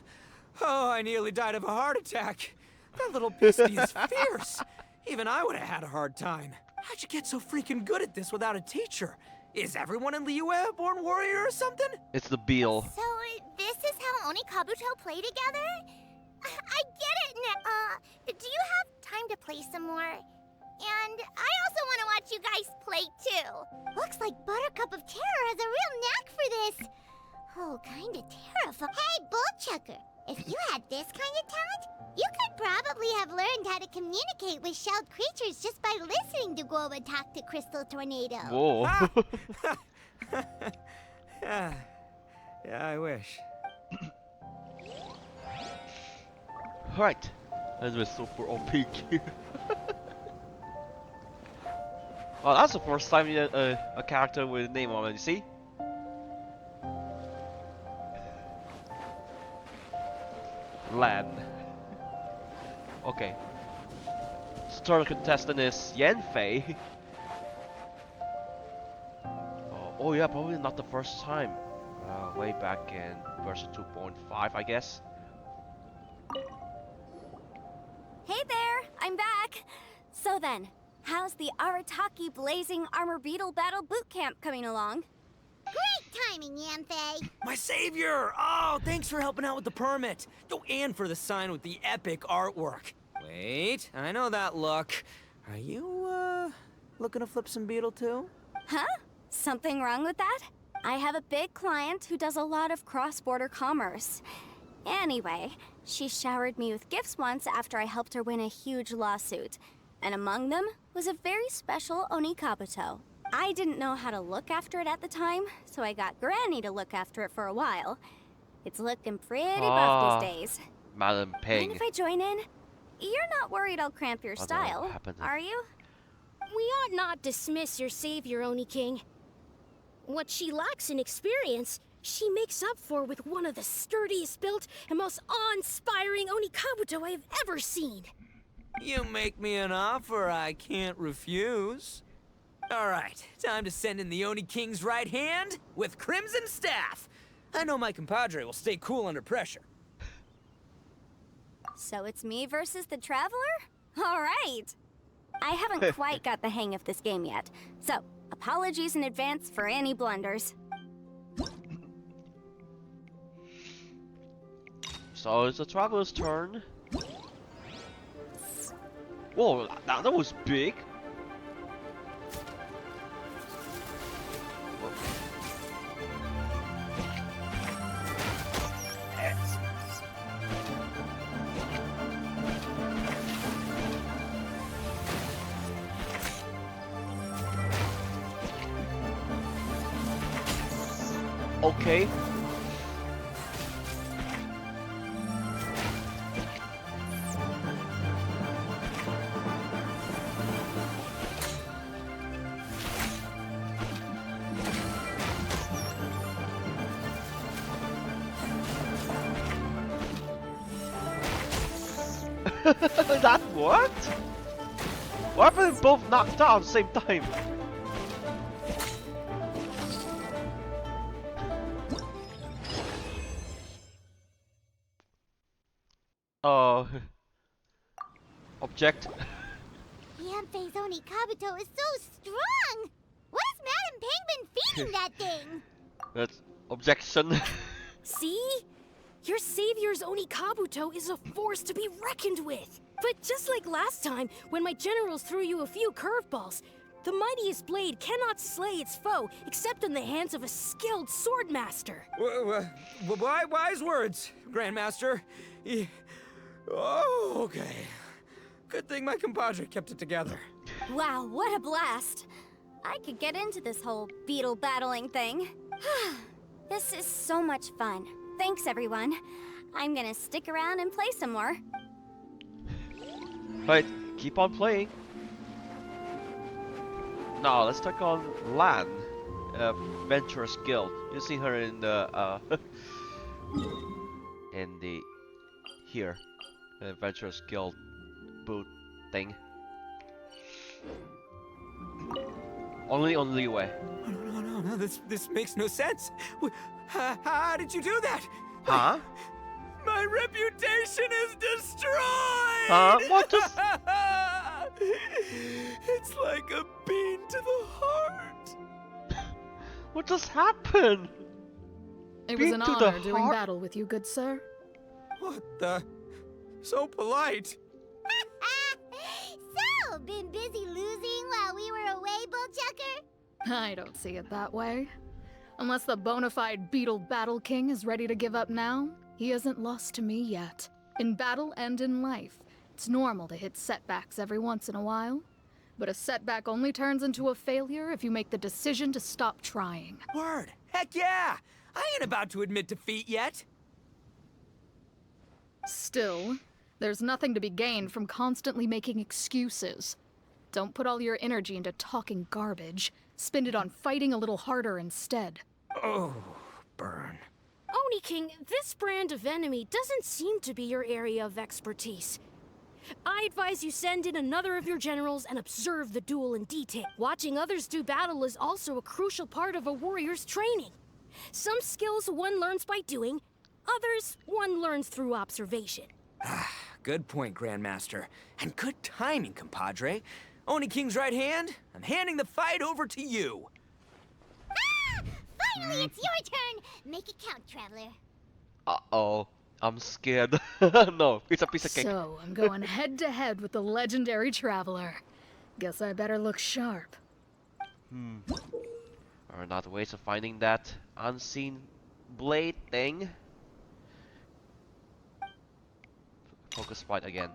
I nearly died of a heart attack. That little beastie is fierce. Even I would have had a hard time. How'd you get so freaking good at this without a teacher? Is everyone in Liyue a born warrior or something? It's the Beetle. So, this is how Onikabuto play together? I get it now. Do you have time to play some more? And I also want to watch you guys play too. Looks like Buttercup of Terror has a real knack for this. Oh, kinda terrifying. Hey, Bullchucker, if you had this kind of talent, you could probably have learned how to communicate with shelled creatures just by listening to Guoba talk to Crystal Tornado. Whoa. Yeah, I wish. Alright. That was super OP. Oh, that's the first time you get a character with a name on it, you see? Land. Okay. Third contestant is Yanfei. Oh yeah, probably not the first time. Way back in version 2.5, I guess. Hey there, I'm back. So then, how's the Arataki Blazing Armor Beetle Battle Boot Camp coming along? Great timing, Yanfei. My savior! Oh, thanks for helping out with the permit. Oh, and for the sign with the epic artwork. Wait, I know that look. Are you, looking to flip some Beetle too? Huh? Something wrong with that? I have a big client who does a lot of cross-border commerce. Anyway, she showered me with gifts once after I helped her win a huge lawsuit. And among them was a very special Onikabuto. I didn't know how to look after it at the time, so I got Granny to look after it for a while. It's looking pretty buff these days. Madam Peng. Mind if I join in? You're not worried I'll cramp your style, are you? We ought not dismiss your savior, Oni King. What she lacks in experience, she makes up for with one of the sturdiest built and most awe-inspiring Onikabuto I have ever seen. You make me an offer I can't refuse. All right, time to send in the Oni King's right hand with Crimson Staff. I know my compadre will stay cool under pressure. So it's me versus the Traveler? All right. I haven't quite got the hang of this game yet, so apologies in advance for any blunders. So it's the Traveler's turn. Whoa, that was big. Okay. That worked? Why were they both knocked out at the same time? Object. Yanfei's Onikabuto is so strong! What has Madam Peng been feeding that thing? That's objection. See? Your savior's Onikabuto is a force to be reckoned with. But just like last time, when my generals threw you a few curveballs, the mightiest blade cannot slay its foe except in the hands of a skilled swordmaster. Wise words, Grandmaster. Oh, okay. Good thing my compadre kept it together. Wow, what a blast. I could get into this whole beetle battling thing. This is so much fun. Thanks, everyone. I'm gonna stick around and play some more. Right, keep on playing. Now let's take on Lan, Adventurous Guild. You see her in the here, the Adventurous Guild boot thing. Only on Liyue. No, this makes no sense. How did you do that? Huh? My reputation is destroyed! Huh? What just... It's like a bean to the heart. What just happened? It was Beat an to the honor doing heart? battle with you, good sir. What the? So polite. So, been busy losing while we were away, Bullchucker? I don't see it that way. Unless the bona fide Beetle Battle King is ready to give up now, he hasn't lost to me yet. In battle and in life, it's normal to hit setbacks every once in a while. But a setback only turns into a failure if you make the decision to stop trying. Word. Heck yeah! I ain't about to admit defeat yet. Still, there's nothing to be gained from constantly making excuses. Don't put all your energy into talking garbage. Spend it on fighting a little harder instead. Oh, burn. Oni King, this brand of enemy doesn't seem to be your area of expertise. I advise you send in another of your generals and observe the duel in detail. Watching others do battle is also a crucial part of a warrior's training. Some skills one learns by doing, others one learns through observation. Good point, Grandmaster. And good timing, compadre. Oni King's right hand, I'm handing the fight over to you. Ah! Finally, it's your turn! Make it count, Traveler. Uh-oh. I'm scared. No, it's a piece of cake. So, I'm going head to head with the legendary Traveler. Guess I better look sharp. Are not ways of finding that unseen blade thing. Focus fight again.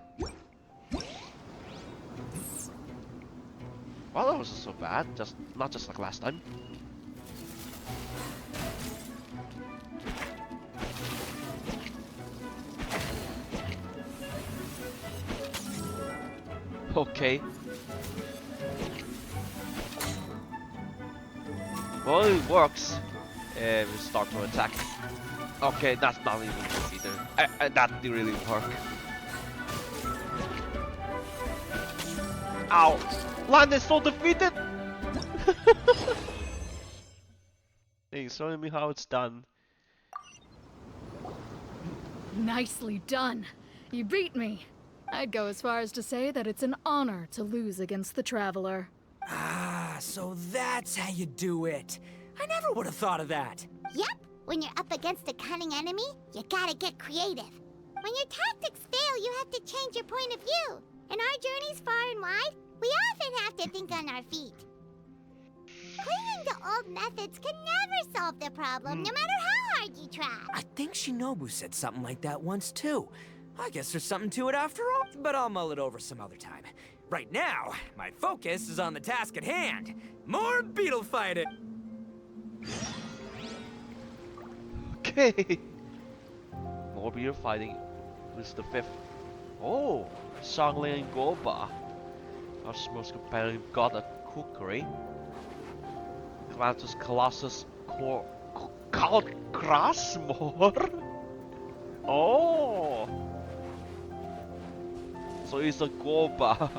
Well, that wasn't so bad. Not just like last time. Okay. Well, it works. And we start to attack. Okay, that's not even good either. That didn't really work. Ow! Land is so defeated! Hey, showing me how it's done. Nicely done. You beat me. I'd go as far as to say that it's an honor to lose against the Traveler. Ah, so that's how you do it. I never would have thought of that. Yep, when you're up against a cunning enemy, you gotta get creative. When your tactics fail, you have to change your point of view. In our journeys far and wide, we often have to think on our feet. Clinging to old methods can never solve the problem, no matter how hard you try. I think Shinobu said something like that once too. I guess there's something to it after all, but I'll mull it over some other time. Right now, my focus is on the task at hand. More beetle fighting! Okay. More beer fighting. Who's the fifth? Oh, Xiangling and Goba. Our most competitive god of cookery. Glantus Colossus called Krasmor. Oh. So he's a Goba.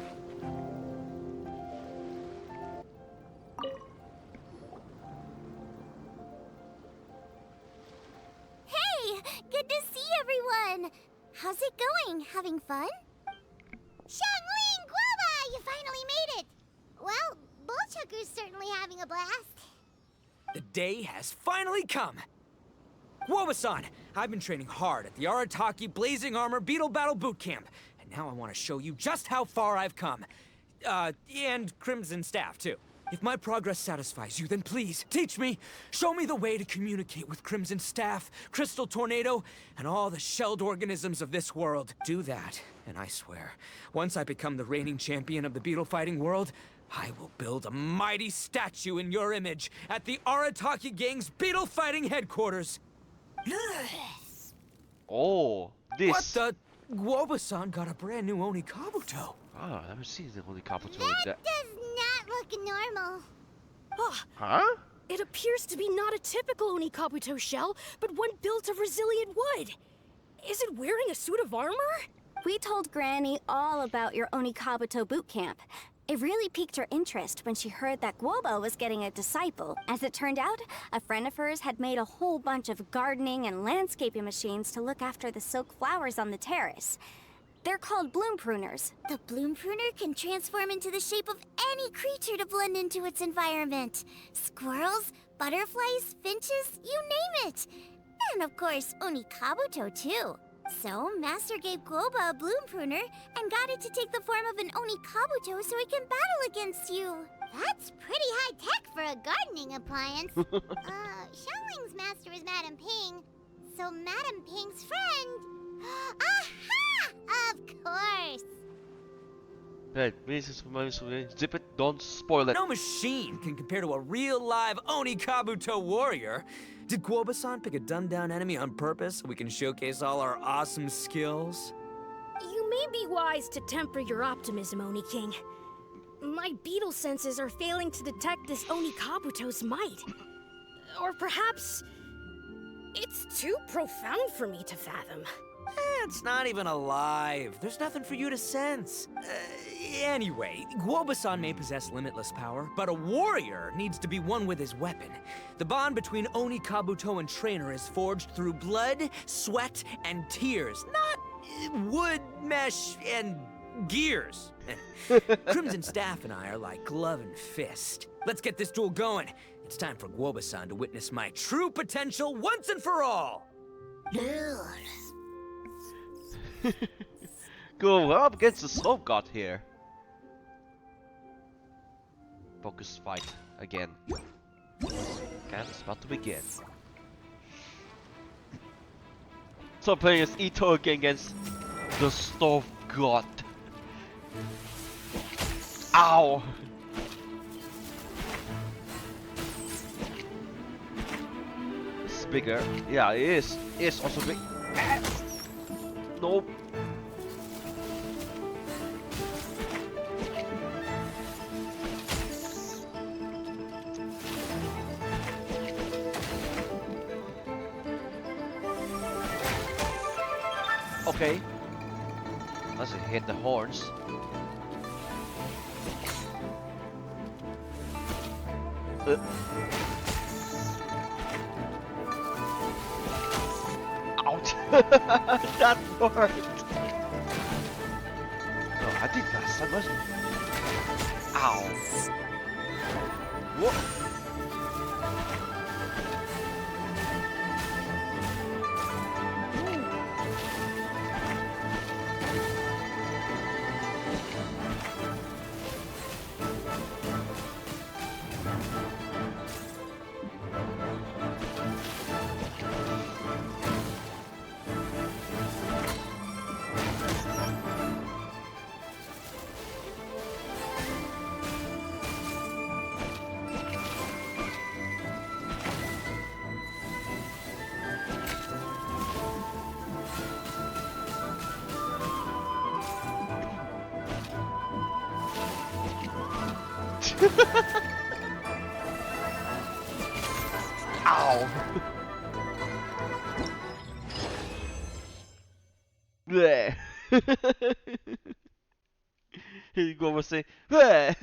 Hey, good to see everyone. How's it going? Having fun? Xiangling, Guava, you finally made it. Well, Bullchucker's certainly having a blast. The day has finally come! Woba-san, I've been training hard at the Arataki Blazing Armor Beetle Battle Boot Camp, and now I want to show you just how far I've come. And Crimson Staff, too. If my progress satisfies you, then please, teach me. Show me the way to communicate with Crimson Staff, Crystal Tornado, and all the shelled organisms of this world. Do that, and I swear, once I become the reigning champion of the beetle fighting world, I will build a mighty statue in your image at the Arataki Gang's beetle fighting headquarters. Oh, this. What the? Woba-san got a brand new Oni Kabuto. Ah, I've never seen the only Kabuto That like that. does not look normal. Oh, Huh? it appears to be not a typical Oni Kabuto shell, but one built of resilient wood. Is it wearing a suit of armor? We told Granny all about your Onikabuto boot camp. It really piqued her interest when she heard that Guoba was getting a disciple. As it turned out, a friend of hers had made a whole bunch of gardening and landscaping machines to look after the silk flowers on the terrace. They're called bloom pruners. The bloom pruner can transform into the shape of any creature to blend into its environment. Squirrels, butterflies, finches, you name it. And of course, Onikabuto too. So, Master gave Guoba a bloom pruner and got it to take the form of an Onikabuto so it can battle against you. That's pretty high-tech for a gardening appliance. Xiangling's master is Madame Ping, so Madame Ping's friend... Aha! Of course! Hey, zip it, don't spoil it. No machine can compare to a real live Onikabuto warrior. Did Guoba-san pick a dumbed-down enemy on purpose so we can showcase all our awesome skills? You may be wise to temper your optimism, Oni King. My beetle senses are failing to detect this Onikabuto's might. Or perhaps... it's too profound for me to fathom. It's not even alive. There's nothing for you to sense. Anyway, Guoba-san may possess limitless power, but a warrior needs to be one with his weapon. The bond between Onikabuto and trainer is forged through blood, sweat, and tears, not wood, mesh, and gears. Crimson Staff and I are like glove and fist. Let's get this duel going. It's time for Guoba-san to witness my true potential once and for all. Go up against the Snow God here. Focus fight again. Okay, it's about to begin. So playing as Itto again against the Snow God. Ow! It's bigger. Yeah, it is. It's also big. Nope. Okay. Let's hit the horns. Ouch! That worked! No, I did that so much. Ow! What? Ow! Bleh. Here you go and say, bleh.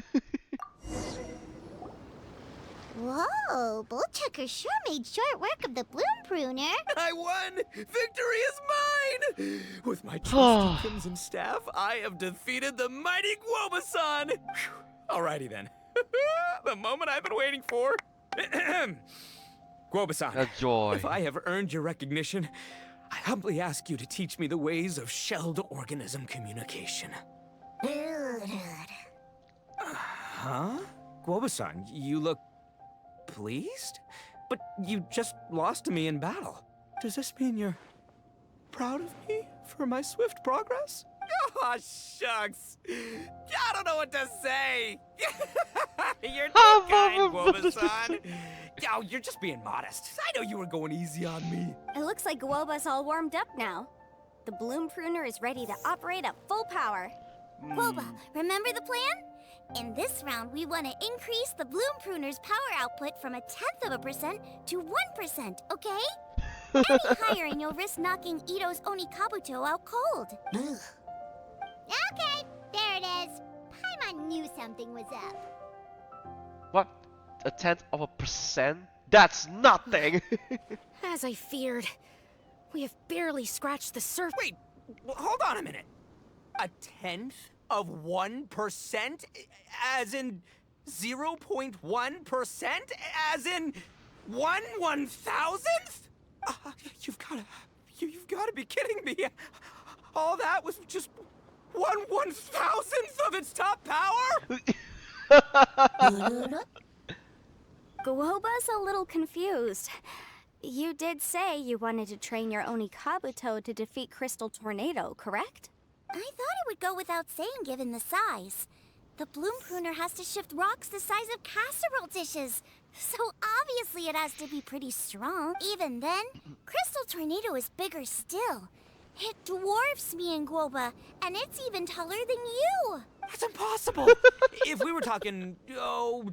Whoa, Bullchucker sure made short work of the bloom pruner. I won! Victory is mine! With my trusty Crimson Staff, I have defeated the mighty Guoba-san! Alrighty then. The moment I've been waiting for. Guoba-san, A joy. if I have earned your recognition, I humbly ask you to teach me the ways of shelled organism communication. Huh? Guoba-san, you look pleased? But you just lost to me in battle. Does this mean you're proud of me for my swift progress? Oh, shucks. I don't know what to say. You're too kind, Guoba-san. Oh, you're just being modest. I know you were going easy on me. It looks like Guoba's all warmed up now. The bloom pruner is ready to operate at full power. Guoba, remember the plan? In this round, we want to increase the bloom pruner's power output from 0.1% to 1%, okay? Any higher and you'll risk knocking Itto's Onikabuto out cold. Okay, there it is. Paimon knew something was up. What? 0.1%? That's nothing! As I feared, we have barely scratched the surface. Wait, hold on a minute. 0.1%? As in 0.1%? As in 1/1000th? You've gotta be kidding me. All that was just 1/1000th of its top power? Guoba's a little confused. You did say you wanted to train your Onikabuto to defeat Crystal Tornado, correct? I thought it would go without saying given the size. The bloom pruner has to shift rocks the size of casserole dishes. So obviously it has to be pretty strong. Even then, Crystal Tornado is bigger still. It dwarfs me and Guoba, and it's even taller than you. That's impossible! If we were talking,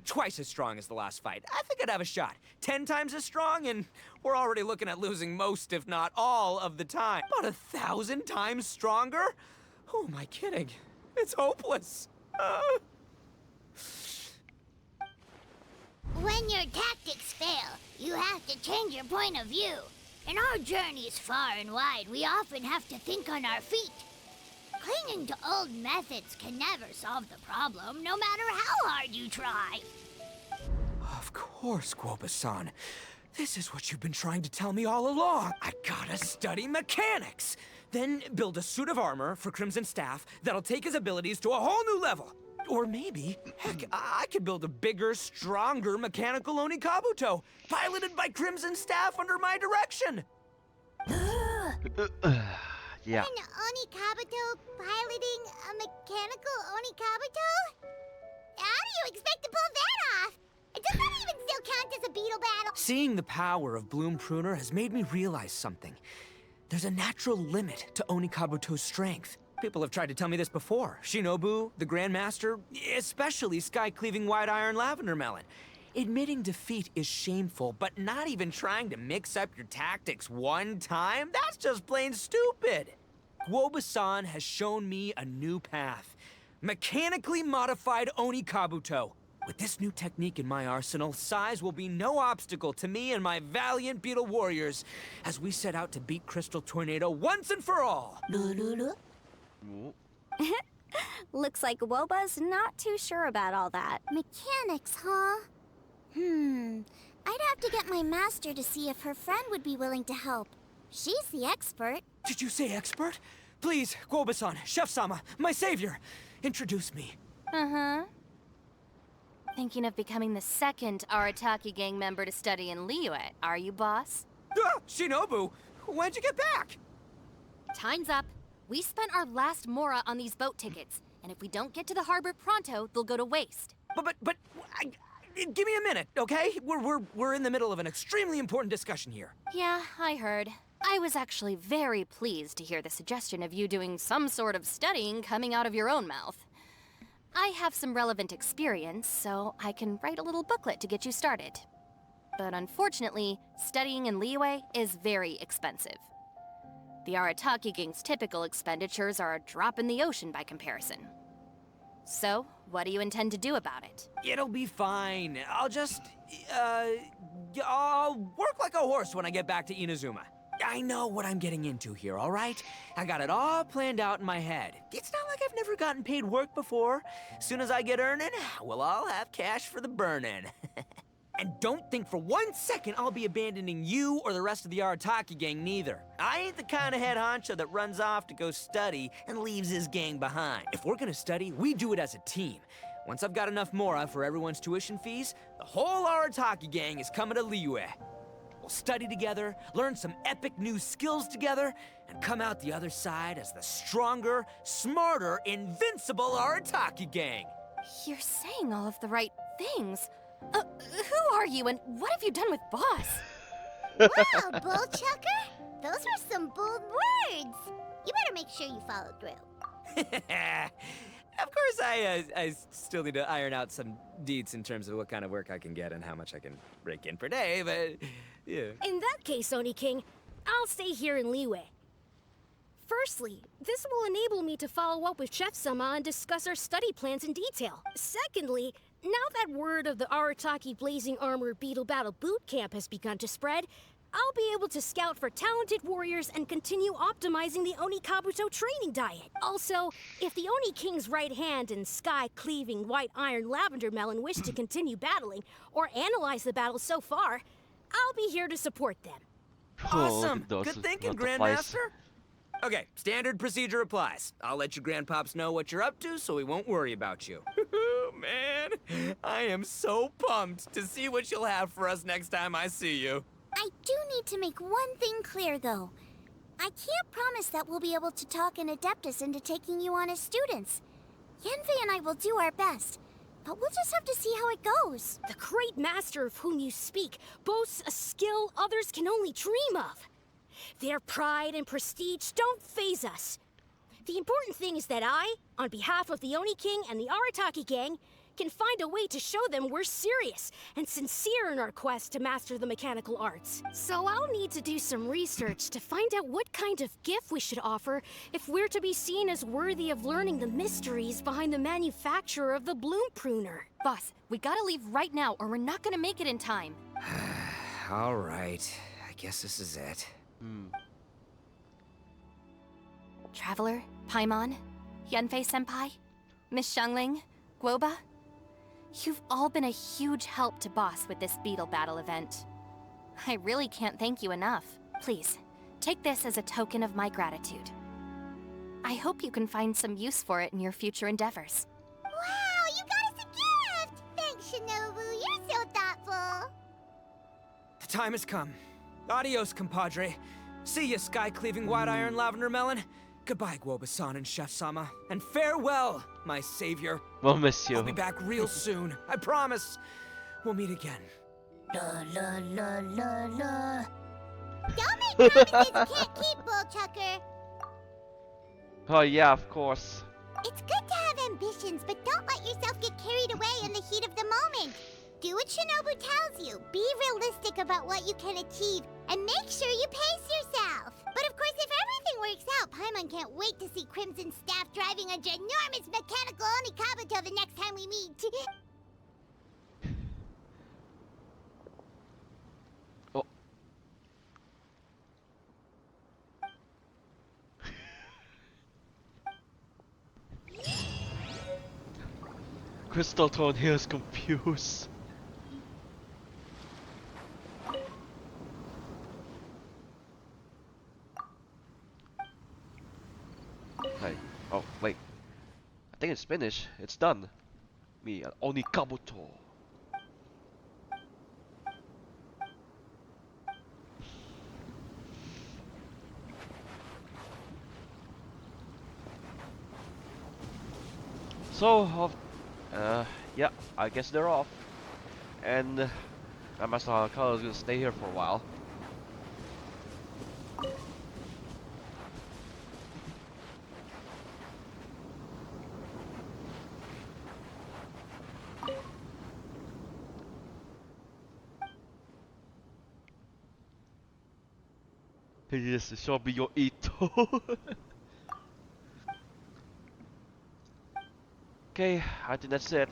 twice as strong as the last fight, I think I'd have a shot. 10 times as strong, and we're already looking at losing most, if not all, of the time. About 1,000 times stronger? Who am I kidding? It's hopeless. When your tactics fail, you have to change your point of view. In our journeys far and wide, we often have to think on our feet. Clinging to old methods can never solve the problem, no matter how hard you try. Of course, Guoba-san. This is what you've been trying to tell me all along. I gotta study mechanics. Then build a suit of armor for Crimson Staff that'll take his abilities to a whole new level. Or maybe, heck, I could build a bigger, stronger mechanical Onikabuto, piloted by Crimson Staff under my direction. Yeah. An Onikabuto piloting a mechanical Onikabuto? How do you expect to pull that off? Does that even still count as a beetle battle? Seeing the power of Bloom Pruner has made me realize something. There's a natural limit to Onikabuto's strength. People have tried to tell me this before. Shinobu, the Grandmaster, especially Sky-Cleaving White Iron Lavender Melon. Admitting defeat is shameful, but not even trying to mix up your tactics one time? That's just plain stupid! Guoba-san has shown me a new path. Mechanically modified Onikabuto. With this new technique in my arsenal, size will be no obstacle to me and my valiant Beetle warriors as we set out to beat Crystal Tornado once and for all. Looks like Guoba's not too sure about all that. Mechanics, huh? I'd have to get my master to see if her friend would be willing to help. She's the expert. Did you say expert? Please, Guoba-san, Chef-sama, my savior, introduce me. Uh-huh. Thinking of becoming the second Arataki gang member to study in Liyue, are you, boss? Shinobu, when'd you get back? Time's up. We spent our last mora on these boat tickets, and if we don't get to the harbor pronto, they'll go to waste. But, give me a minute, okay? We're in the middle of an extremely important discussion here. Yeah, I heard. I was actually very pleased to hear the suggestion of you doing some sort of studying coming out of your own mouth. I have some relevant experience, so I can write a little booklet to get you started. But unfortunately, studying in Liyue is very expensive. The Arataki gang's typical expenditures are a drop in the ocean by comparison. So, what do you intend to do about it? It'll be fine. I'll just, I'll work like a horse when I get back to Inazuma. I know what I'm getting into here, all right? I got it all planned out in my head. It's not like I've never gotten paid work before. As soon as I get earning, we'll all have cash for the burning. And don't think for 1 second I'll be abandoning you or the rest of the Arataki gang neither. I ain't the kind of head honcho that runs off to go study and leaves his gang behind. If we're gonna study, we do it as a team. Once I've got enough mora for everyone's tuition fees, the whole Arataki gang is coming to Liyue. We'll study together, learn some epic new skills together, and come out the other side as the stronger, smarter, invincible Arataki gang. You're saying all of the right things. Who are you and what have you done with Boss? Wow, Bullchucker! Those were some bold words. You better make sure you follow through. Of course, I still need to iron out some deets in terms of what kind of work I can get and how much I can rake in per day, but yeah. In that case, Oni King, I'll stay here in Liyue. Firstly, this will enable me to follow up with Chef-sama and discuss our study plans in detail. Secondly, now that word of the Arataki Blazing Armor Beetle Battle Boot Camp has begun to spread, I'll be able to scout for talented warriors and continue optimizing the Oni Kabuto training diet. Also, if the Oni King's right hand and sky-cleaving white iron lavender melon wish to continue battling or analyze the battle so far, I'll be here to support them. Awesome! Those Good thinking, butterflies. Grandmaster! Okay, standard procedure applies. I'll let your grandpops know what you're up to so we won't worry about you. Man, I am so pumped to see what you'll have for us next time I see you. I do need to make one thing clear, though. I can't promise that we'll be able to talk an Adeptus into taking you on as students. Yanfei and I will do our best, but we'll just have to see how it goes. The great master of whom you speak boasts a skill others can only dream of. Their pride and prestige don't faze us. The important thing is that I, on behalf of the Oni King and the Arataki gang, can find a way to show them we're serious and sincere in our quest to master the mechanical arts. So I'll need to do some research to find out what kind of gift we should offer if we're to be seen as worthy of learning the mysteries behind the manufacture of the bloom pruner. Boss, we gotta leave right now or we're not gonna make it in time. All right, I guess this is it. Traveler, Paimon, Yanfei-senpai, Miss Xiangling, Guoba, you've all been a huge help to Boss with this Beetle Battle event. I really can't thank you enough. Please, take this as a token of my gratitude. I hope you can find some use for it in your future endeavors. Wow, you got us a gift! Thanks, Shinobu. You're so thoughtful. The time has come. Adios, compadre. See ya, sky-cleaving white iron lavender melon. Goodbye, Guoba-san and Chef-sama. And farewell, my savior. We'll miss you. I'll be back real soon. I promise. We'll meet again. La la la la la. Don't make promises you can't keep, Bullchucker. Oh yeah, of course. It's good to have ambitions, but don't let yourself get carried away in the heat of the moment. Do what Shinobu tells you. Be realistic about what you can achieve, and make sure you pace yourself. But of course, if everything works out, Paimon can't wait to see Crimson Staff driving a ginormous mechanical Onikabuto the next time we meet. Oh. Crystal Tone here is confused. Hey. Oh, wait. I think it's finished. It's done. Me, Oni Kabuto. So, yeah, I guess they're off. And Grandmaster Hanakado is gonna stay here for a while. Yes, it shall be your Itto. Okay, I think that's it.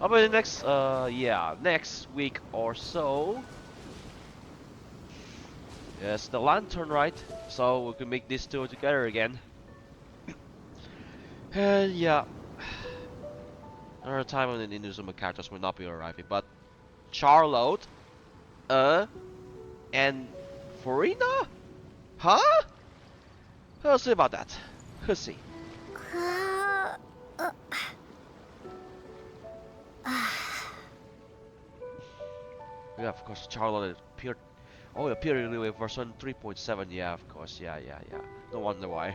How about the next, next week or so? Yes, the lantern, right? So we can make these two together again. And yeah, another time when the Inazuma characters will not be arriving, but Charlotte, and Farina? Huh? We'll see about that. We'll see. Yeah, of course, Charlotte appeared. Oh, it appeared in Liyue version 3.7. Yeah, of course. Yeah. No wonder why.